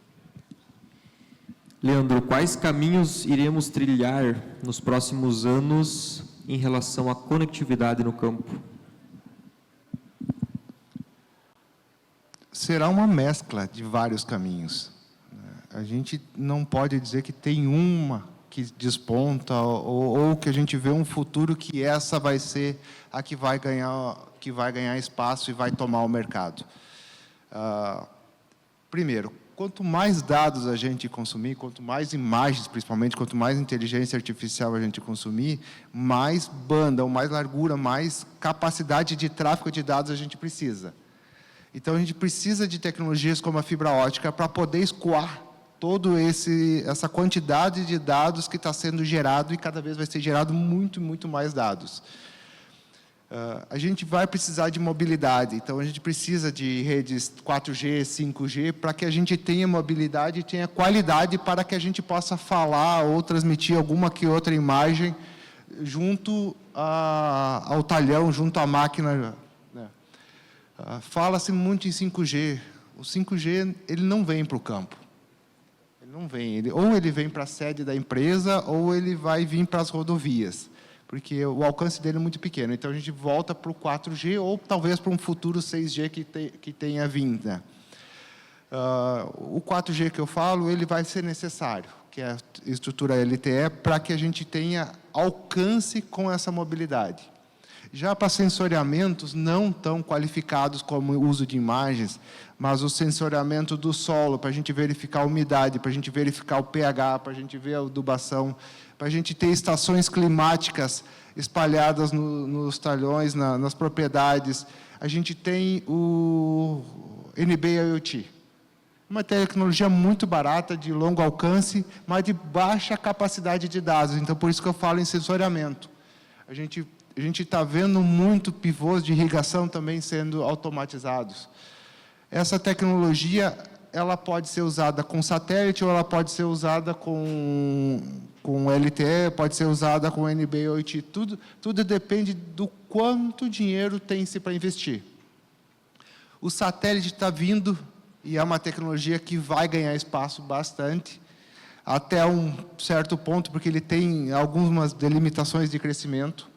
Leandro, quais caminhos iremos trilhar nos próximos anos em relação à conectividade no campo? Será uma mescla de vários caminhos. A gente não pode dizer que tem uma que desponta ou que a gente vê um futuro que essa vai ser a que vai ganhar espaço e vai tomar o mercado. Primeiro, quanto mais dados a gente consumir, quanto mais imagens, principalmente, quanto mais inteligência artificial a gente consumir, mais banda, ou mais largura, mais capacidade de tráfego de dados a gente precisa. Então, a gente precisa de tecnologias como a fibra ótica para poder escoar toda essa quantidade de dados que está sendo gerado e cada vez vai ser gerado muito, muito mais dados. A gente vai precisar de mobilidade, então a gente precisa de redes 4G, 5G, para que a gente tenha mobilidade e tenha qualidade para que a gente possa falar ou transmitir alguma que outra imagem junto ao talhão, junto à máquina. Fala-se muito em 5G. O 5G ele não vem para o campo. Ele não vem. Ou ele vem para a sede da empresa, ou ele vai vir para as rodovias, porque o alcance dele é muito pequeno. Então, a gente volta para o 4G, ou talvez para um futuro 6G que tenha vindo. Né? O 4G que eu falo, ele vai ser necessário, que é a estrutura LTE, para que a gente tenha alcance com essa mobilidade. Já para sensoriamentos não tão qualificados como o uso de imagens, mas o sensoriamento do solo, para a gente verificar a umidade, para a gente verificar o pH, para a gente ver a adubação, para a gente ter estações climáticas espalhadas nos talhões, nas propriedades. A gente tem o NB-IoT, uma tecnologia muito barata, de longo alcance, mas de baixa capacidade de dados. Então, por isso que eu falo em sensoriamento. A gente está vendo muito pivôs de irrigação também sendo automatizados. Essa tecnologia, ela pode ser usada com satélite ou ela pode ser usada com LTE, pode ser usada com NB-IoT. Tudo depende do quanto dinheiro tem-se para investir. O satélite está vindo e é uma tecnologia que vai ganhar espaço bastante, até um certo ponto, porque ele tem algumas delimitações de crescimento,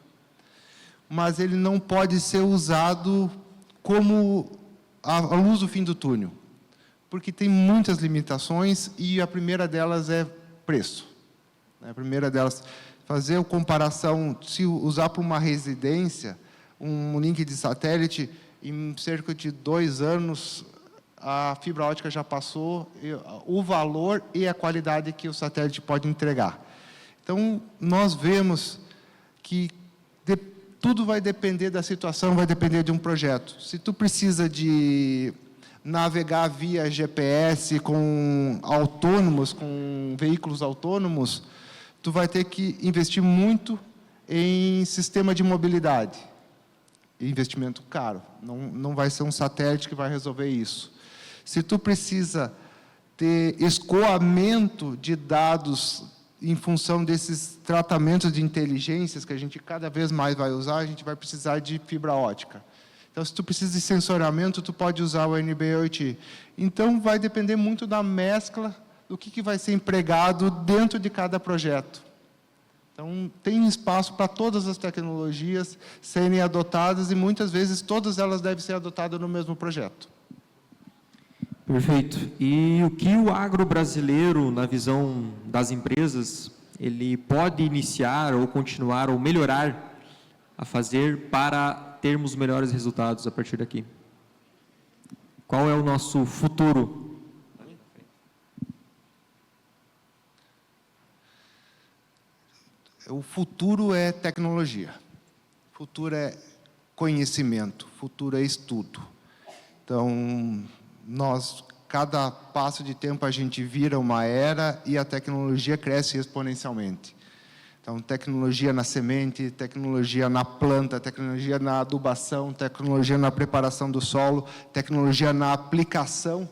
mas ele não pode ser usado como a luz do fim do túnel, porque tem muitas limitações e a primeira delas é preço. A primeira delas, fazer a comparação, se usar para uma residência, um link de satélite, em cerca de 2 anos, a fibra ótica já passou o valor e a qualidade que o satélite pode entregar. Então, nós vemos que tudo vai depender da situação, vai depender de um projeto. Se tu precisa de navegar via GPS com autônomos, com veículos autônomos, tu vai ter que investir muito em sistema de mobilidade. Investimento caro. Não vai ser um satélite que vai resolver isso. Se tu precisa ter escoamento de dados em função desses tratamentos de inteligências que a gente cada vez mais vai usar, a gente vai precisar de fibra ótica. Então, se tu precisa de sensoriamento, tu pode usar o NB-IoT. Então, vai depender muito da mescla do que vai ser empregado dentro de cada projeto. Então, tem espaço para todas as tecnologias serem adotadas e, muitas vezes, todas elas devem ser adotadas no mesmo projeto. Perfeito. E o que o agro brasileiro, na visão das empresas, ele pode iniciar ou continuar ou melhorar a fazer para termos melhores resultados a partir daqui? Qual é o nosso futuro? O futuro é tecnologia. O futuro é conhecimento. O futuro é estudo. Então, cada passo de tempo, a gente vira uma era e a tecnologia cresce exponencialmente. Então, tecnologia na semente, tecnologia na planta, tecnologia na adubação, tecnologia na preparação do solo, tecnologia na aplicação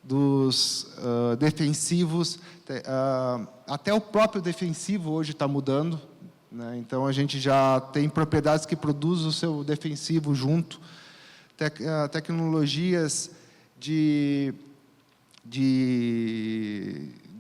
dos defensivos. Até o próprio defensivo hoje está mudando, né? Então, a gente já tem propriedades que produzem o seu defensivo junto. Tecnologias de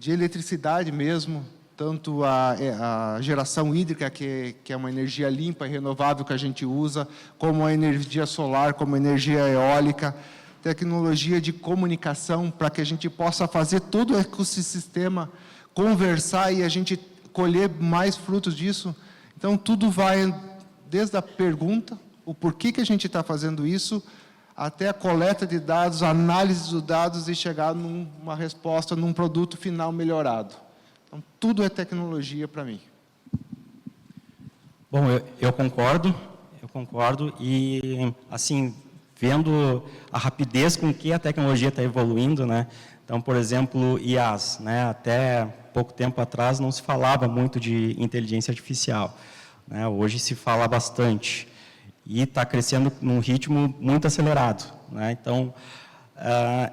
eletricidade mesmo, tanto a geração hídrica, que é uma energia limpa e renovável que a gente usa, como a energia solar, como a energia eólica, tecnologia de comunicação, para que a gente possa fazer todo o ecossistema conversar e a gente colher mais frutos disso. Então, tudo vai desde a pergunta, o porquê que a gente está fazendo isso, até a coleta de dados, a análise dos dados e chegar numa resposta, num produto final melhorado. Então, tudo é tecnologia para mim. Bom, eu concordo e, assim, vendo a rapidez com que a tecnologia está evoluindo, né? Então, por exemplo, IAs, né? Até pouco tempo atrás não se falava muito de inteligência artificial, né? Hoje se fala bastante. E está crescendo num ritmo muito acelerado, né? Então,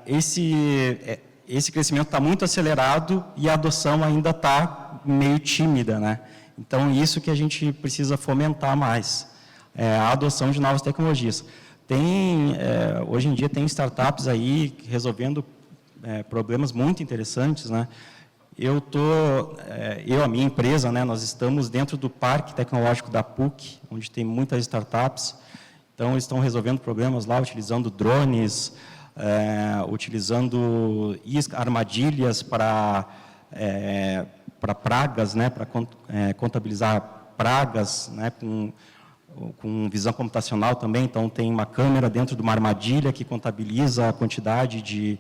esse crescimento está muito acelerado e a adoção ainda está meio tímida, né? Então, isso que a gente precisa fomentar mais, a adoção de novas tecnologias. Hoje em dia, tem startups aí resolvendo problemas muito interessantes, né? A minha empresa, né, nós estamos dentro do Parque Tecnológico da PUC, onde tem muitas startups. Então, eles estão resolvendo problemas lá, utilizando drones, utilizando armadilhas para pragas, né, para contabilizar pragas, né, com visão computacional também. Então, tem uma câmera dentro de uma armadilha que contabiliza a quantidade de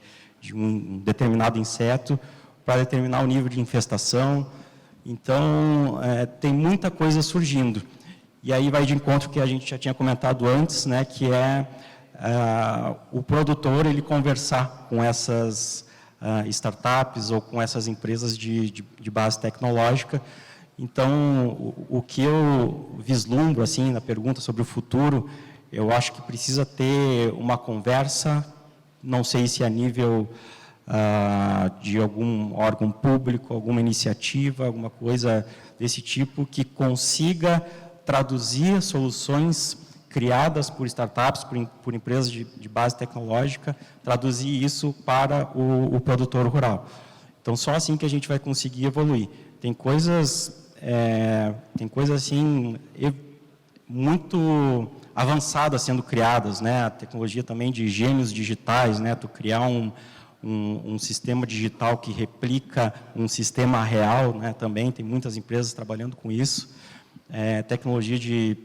um determinado inseto, para determinar o nível de infestação. Então, tem muita coisa surgindo. E aí vai de encontro que a gente já tinha comentado antes, né, que é o produtor ele conversar com essas startups ou com essas empresas de base tecnológica. Então, o que eu vislumbro, assim, na pergunta sobre o futuro, eu acho que precisa ter uma conversa, não sei se a nível de algum órgão público, alguma iniciativa, alguma coisa desse tipo que consiga traduzir soluções criadas por startups, por empresas de base tecnológica, traduzir isso para o produtor rural. Então, só assim que a gente vai conseguir evoluir. Tem coisas assim, muito avançadas sendo criadas, né? A tecnologia também de gêmeos digitais, né? Tu criar um sistema digital que replica um sistema real, né? Também tem muitas empresas trabalhando com isso. Tecnologia de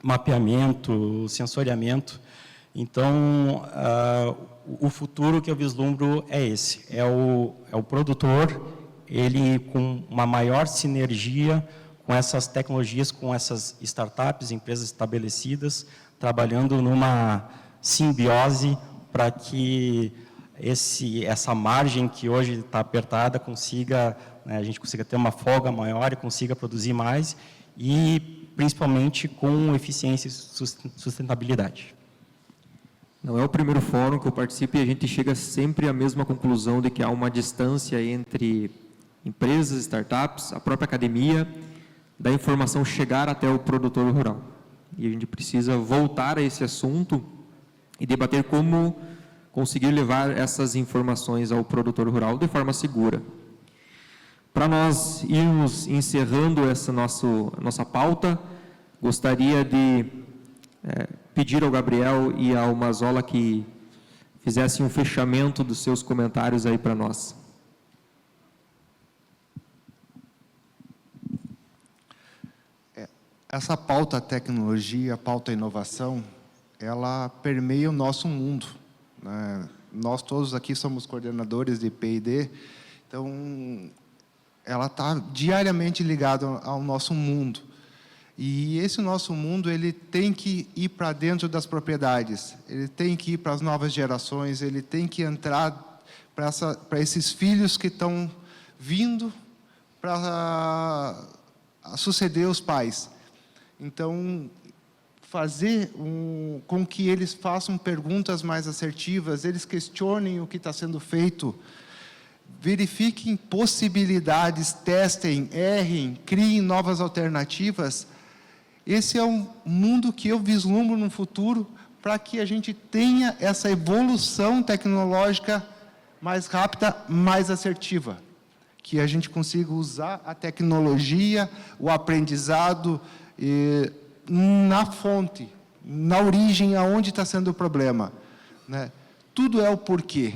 mapeamento, sensoriamento. Então, o futuro que eu vislumbro é esse, é o produtor, ele com uma maior sinergia com essas tecnologias, com essas startups, empresas estabelecidas, trabalhando numa simbiose para que essa margem que hoje está apertada consiga, né, a gente consiga ter uma folga maior e consiga produzir mais e principalmente com eficiência e sustentabilidade. Não é o primeiro fórum que eu participo e a gente chega sempre à mesma conclusão de que há uma distância entre empresas, startups, a própria academia, da informação chegar até o produtor rural. E a gente precisa voltar a esse assunto e debater como conseguir levar essas informações ao produtor rural de forma segura. Para nós irmos encerrando essa nossa pauta, gostaria de pedir ao Gabriel e ao Mazola que fizessem um fechamento dos seus comentários aí para nós. Essa pauta tecnologia, pauta inovação, ela permeia o nosso mundo, né? Nós todos aqui somos coordenadores de P&D, então ela está diariamente ligada ao nosso mundo. E esse nosso mundo, ele tem que ir para dentro das propriedades, ele tem que ir para as novas gerações, ele tem que entrar para esses filhos que estão vindo para suceder os pais. Então, fazer com que eles façam perguntas mais assertivas, eles questionem o que está sendo feito, verifiquem possibilidades, testem, errem, criem novas alternativas. Esse é um mundo que eu vislumbro no futuro para que a gente tenha essa evolução tecnológica mais rápida, mais assertiva. Que a gente consiga usar a tecnologia, o aprendizado na fonte, na origem, aonde está sendo o problema, né? Tudo é o porquê.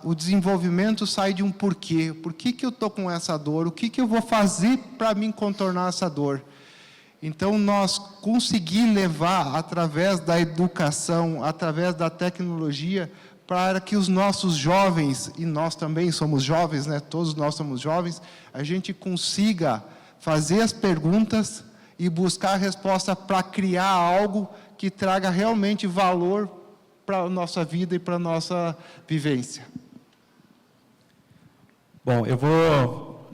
O desenvolvimento sai de um porquê. Por que eu estou com essa dor? O que eu vou fazer para me contornar essa dor? Então, nós conseguir levar, através da educação, através da tecnologia, para que os nossos jovens, e nós também somos jovens, né? Todos nós somos jovens, a gente consiga fazer as perguntas e buscar a resposta para criar algo que traga realmente valor para a nossa vida e para a nossa vivência. Bom, eu vou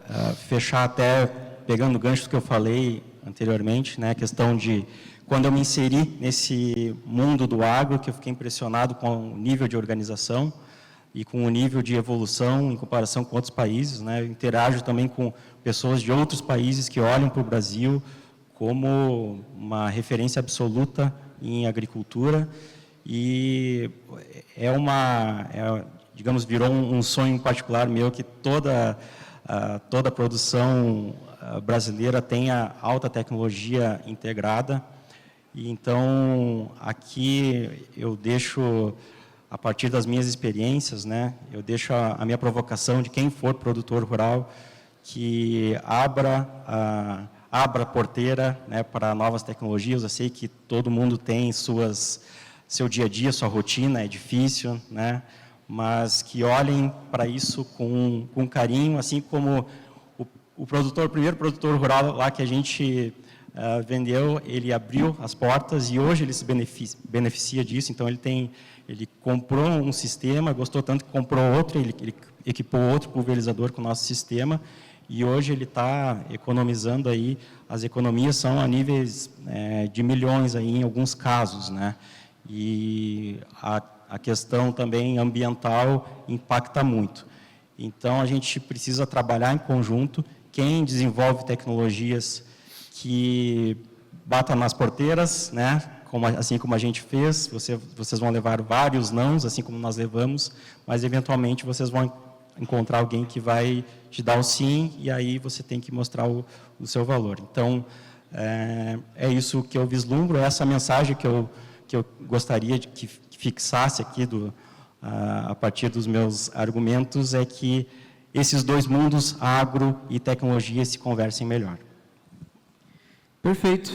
fechar até pegando o gancho do que eu falei anteriormente, né, a questão de quando eu me inseri nesse mundo do agro, que eu fiquei impressionado com o nível de organização e com o nível de evolução em comparação com outros países, né, eu interajo também com pessoas de outros países que olham para o Brasil como uma referência absoluta em agricultura e digamos, virou um sonho particular meu que toda a produção brasileira tenha alta tecnologia integrada. E então, aqui eu deixo, a partir das minhas experiências, né, eu deixo a minha provocação de quem for produtor rural, que abra a porteira, né, para novas tecnologias. Eu sei que todo mundo tem seu dia a dia, sua rotina, é difícil, né, mas que olhem para isso com carinho, assim como o primeiro produtor rural lá que a gente vendeu, ele abriu as portas e hoje ele se beneficia disso. Então ele comprou um sistema, gostou tanto que comprou outro, ele equipou outro pulverizador com o nosso sistema e hoje ele está economizando aí, as economias são a níveis de milhões aí em alguns casos, né? E a questão também ambiental impacta muito. Então, a gente precisa trabalhar em conjunto. Quem desenvolve tecnologias que batam nas porteiras, né? Assim como a gente fez, vocês vão levar vários nãos, assim como nós levamos, mas eventualmente vocês vão encontrar alguém que vai te dar o sim, e aí você tem que mostrar o seu valor. Então, é isso que eu vislumbro, essa mensagem que eu gostaria de que fixasse aqui a partir dos meus argumentos, é que esses dois mundos, agro e tecnologia, se conversem melhor. Perfeito.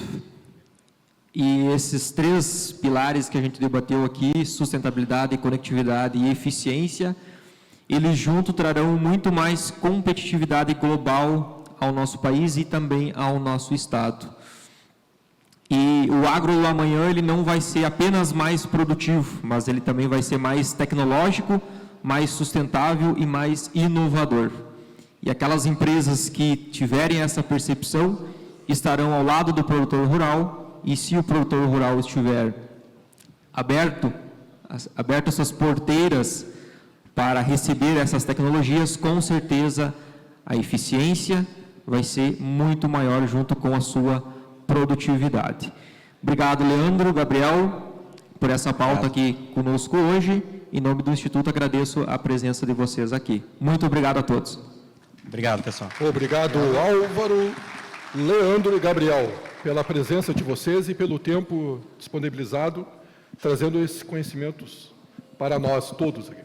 E esses 3 pilares que a gente debateu aqui, sustentabilidade, conectividade e eficiência, eles juntos trarão muito mais competitividade global ao nosso país e também ao nosso estado. E o agro do amanhã, ele não vai ser apenas mais produtivo, mas ele também vai ser mais tecnológico, mais sustentável e mais inovador. E aquelas empresas que tiverem essa percepção estarão ao lado do produtor rural, e se o produtor rural estiver aberto essas porteiras para receber essas tecnologias, com certeza a eficiência vai ser muito maior junto com a sua produtividade. Obrigado, Leandro, Gabriel, por essa pauta aqui conosco hoje. Em nome do Instituto, agradeço a presença de vocês aqui. Muito obrigado a todos. Obrigado, pessoal. Obrigado, Álvaro, Leandro e Gabriel, pela presença de vocês e pelo tempo disponibilizado, trazendo esses conhecimentos para nós todos aqui.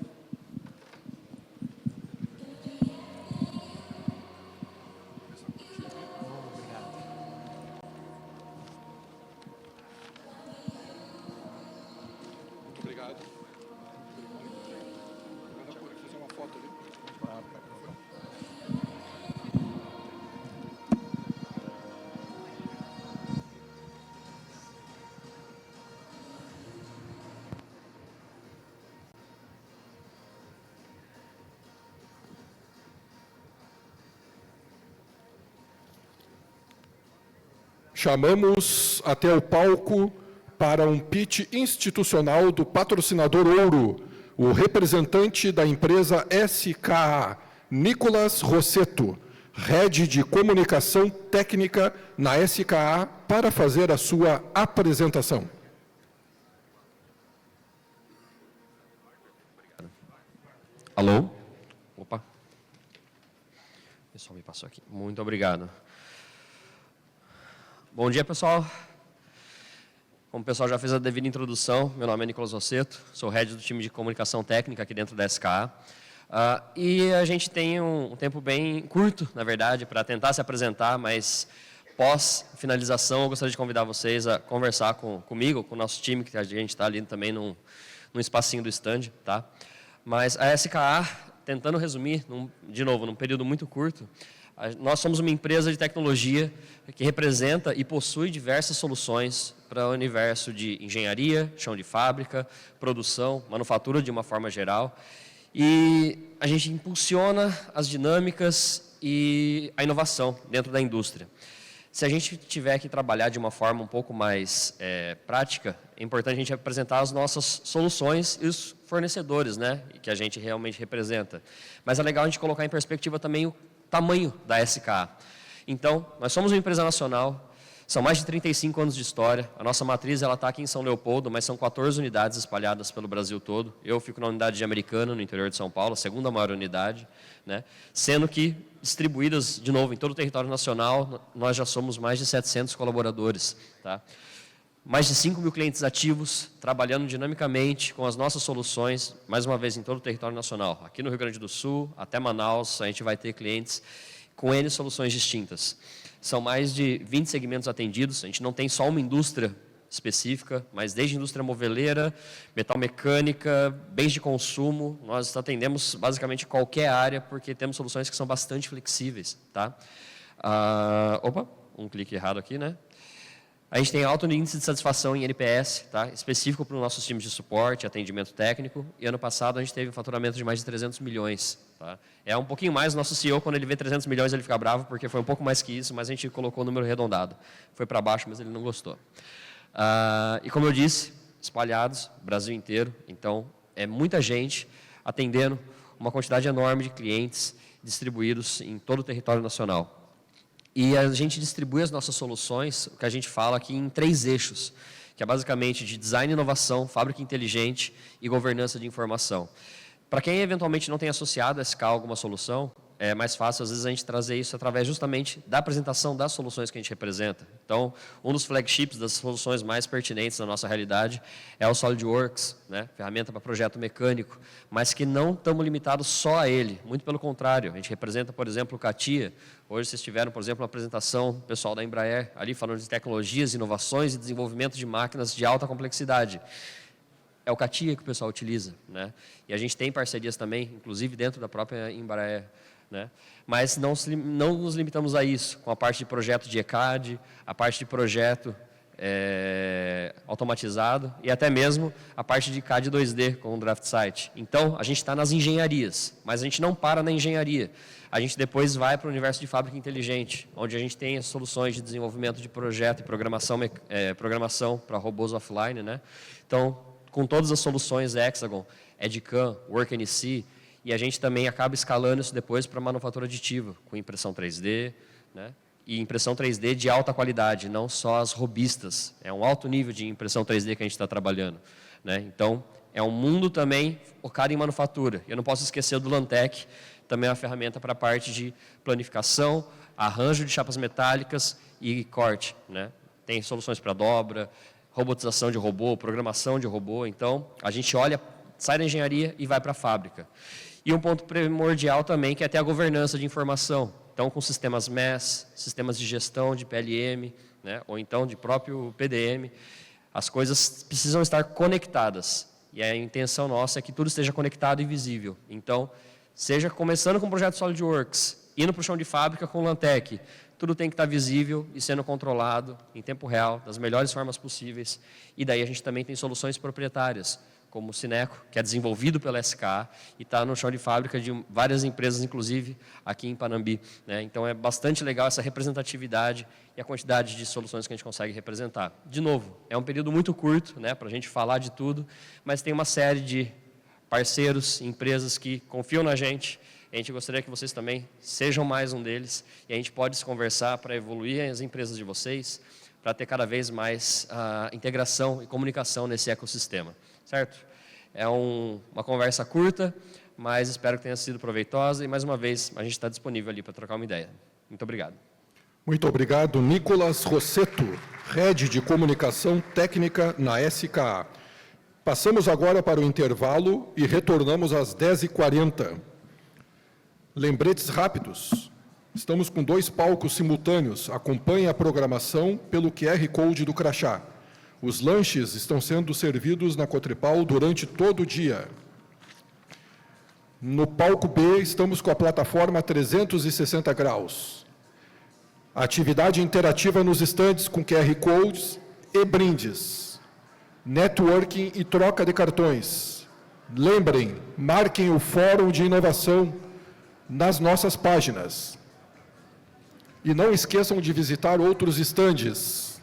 Chamamos até o palco para um pitch institucional do patrocinador Ouro, o representante da empresa SKA, Nicolas Rossetto, Head de Comunicação Técnica na SKA, para fazer a sua apresentação. Alô? Opa. O pessoal me passou aqui. Muito obrigado. Bom dia, pessoal. Como o pessoal já fez a devida introdução, meu nome é Nicolas Rossetto, sou head do time de comunicação técnica aqui dentro da SKA. E a gente tem um tempo bem curto, na verdade, para tentar se apresentar, mas pós-finalização eu gostaria de convidar vocês a conversar comigo, com o nosso time, que a gente está ali também num espacinho do stand, tá? Mas a SKA, tentando resumir, de novo, num período muito curto, nós somos uma empresa de tecnologia que representa e possui diversas soluções para o universo de engenharia, chão de fábrica, produção, manufatura de uma forma geral. E a gente impulsiona as dinâmicas e a inovação dentro da indústria. Se a gente tiver que trabalhar de uma forma um pouco mais prática, é importante a gente apresentar as nossas soluções e os fornecedores, né, que a gente realmente representa. Mas é legal a gente colocar em perspectiva também o tamanho da SKA. Então, nós somos uma empresa nacional, são mais de 35 anos de história, a nossa matriz está aqui em São Leopoldo, mas são 14 unidades espalhadas pelo Brasil todo. Eu fico na unidade de Americana, no interior de São Paulo, a segunda maior unidade, né? Sendo que distribuídas, de novo, em todo o território nacional, nós já somos mais de 700 colaboradores. Tá? Mais de 5 mil clientes ativos, trabalhando dinamicamente com as nossas soluções, mais uma vez em todo o território nacional. Aqui no Rio Grande do Sul, até Manaus, a gente vai ter clientes com N soluções distintas. São mais de 20 segmentos atendidos, a gente não tem só uma indústria específica, mas desde indústria moveleira, metal mecânica, bens de consumo, nós atendemos basicamente qualquer área, porque temos soluções que são bastante flexíveis. Tá? Opa, um clique errado aqui, né? A gente tem alto índice de satisfação em NPS, tá? Específico para os nossos times de suporte, atendimento técnico. E ano passado a gente teve um faturamento de mais de 300 milhões. Tá? É um pouquinho mais, o nosso CEO, quando ele vê 300 milhões, ele fica bravo, porque foi um pouco mais que isso, mas a gente colocou o número arredondado. Foi para baixo, mas ele não gostou. E como eu disse, espalhados, Brasil inteiro. Então, é muita gente atendendo uma quantidade enorme de clientes distribuídos em todo o território nacional. E a gente distribui as nossas soluções, o que a gente fala aqui, em 3 eixos, que é basicamente de design e inovação, fábrica inteligente e governança de informação. Para quem eventualmente não tem associado a SK a alguma solução, é mais fácil, às vezes, a gente trazer isso através justamente da apresentação das soluções que a gente representa. Então, um dos flagships das soluções mais pertinentes na nossa realidade é o SolidWorks, né? Ferramenta para projeto mecânico, mas que não estamos limitados só a ele, muito pelo contrário. A gente representa, por exemplo, o CATIA. Hoje vocês tiveram, por exemplo, uma apresentação do pessoal da Embraer, ali falando de tecnologias, inovações e desenvolvimento de máquinas de alta complexidade. É o CATIA que o pessoal utiliza, né? E a gente tem parcerias também, inclusive dentro da própria Embraer, né? Mas não nos limitamos a isso, com a parte de projeto de ECAD, a parte de projeto automatizado e até mesmo a parte de CAD 2D com o DraftSight. Então, a gente está nas engenharias, mas a gente não para na engenharia. A gente depois vai para o universo de fábrica inteligente, onde a gente tem as soluções de desenvolvimento de projeto e programação para robôs offline, né? Então, com todas as soluções Hexagon, Edcam, WorkNC, e a gente também acaba escalando isso depois para manufatura aditiva, com impressão 3D, né? E impressão 3D de alta qualidade, não só as robistas. É um alto nível de impressão 3D que a gente está trabalhando, né? Então, é um mundo também focado em manufatura. Eu não posso esquecer do Lantec, também é uma ferramenta para a parte de planificação, arranjo de chapas metálicas e corte, né? Tem soluções para dobra, robotização de robô, programação de robô. Então, a gente olha, sai da engenharia e vai para a fábrica. E um ponto primordial também, que é ter a governança de informação. Então, com sistemas MES, sistemas de gestão de PLM, né, ou então de próprio PDM, as coisas precisam estar conectadas. E a intenção nossa é que tudo esteja conectado e visível. Então, seja começando com o projeto SolidWorks, indo para o chão de fábrica com o Lantec, tudo tem que estar visível e sendo controlado em tempo real, das melhores formas possíveis. E daí a gente também tem soluções proprietárias, como o Cineco, que é desenvolvido pela SK e está no chão de fábrica de várias empresas, inclusive aqui em Panambi, né? Então, é bastante legal essa representatividade e a quantidade de soluções que a gente consegue representar. De novo, é um período muito curto, né, para a gente falar de tudo, mas tem uma série de parceiros, empresas que confiam na gente. A gente gostaria que vocês também sejam mais um deles e a gente pode se conversar para evoluir as empresas de vocês, para ter cada vez mais integração e comunicação nesse ecossistema. Certo? É uma conversa curta, mas espero que tenha sido proveitosa e, mais uma vez, a gente está disponível ali para trocar uma ideia. Muito obrigado. Muito obrigado, Nicolas Rossetto, Head de Comunicação Técnica na SKA. Passamos agora para o intervalo e retornamos às 10h40. Lembretes rápidos. Estamos com 2 palcos simultâneos. Acompanhe a programação pelo QR Code do crachá. Os lanches estão sendo servidos na Cotripal durante todo o dia. No palco B, estamos com a plataforma 360 graus. Atividade interativa nos estandes com QR Codes e brindes. Networking e troca de cartões. Lembrem, marquem o Fórum de Inovação nas nossas páginas. E não esqueçam de visitar outros estandes.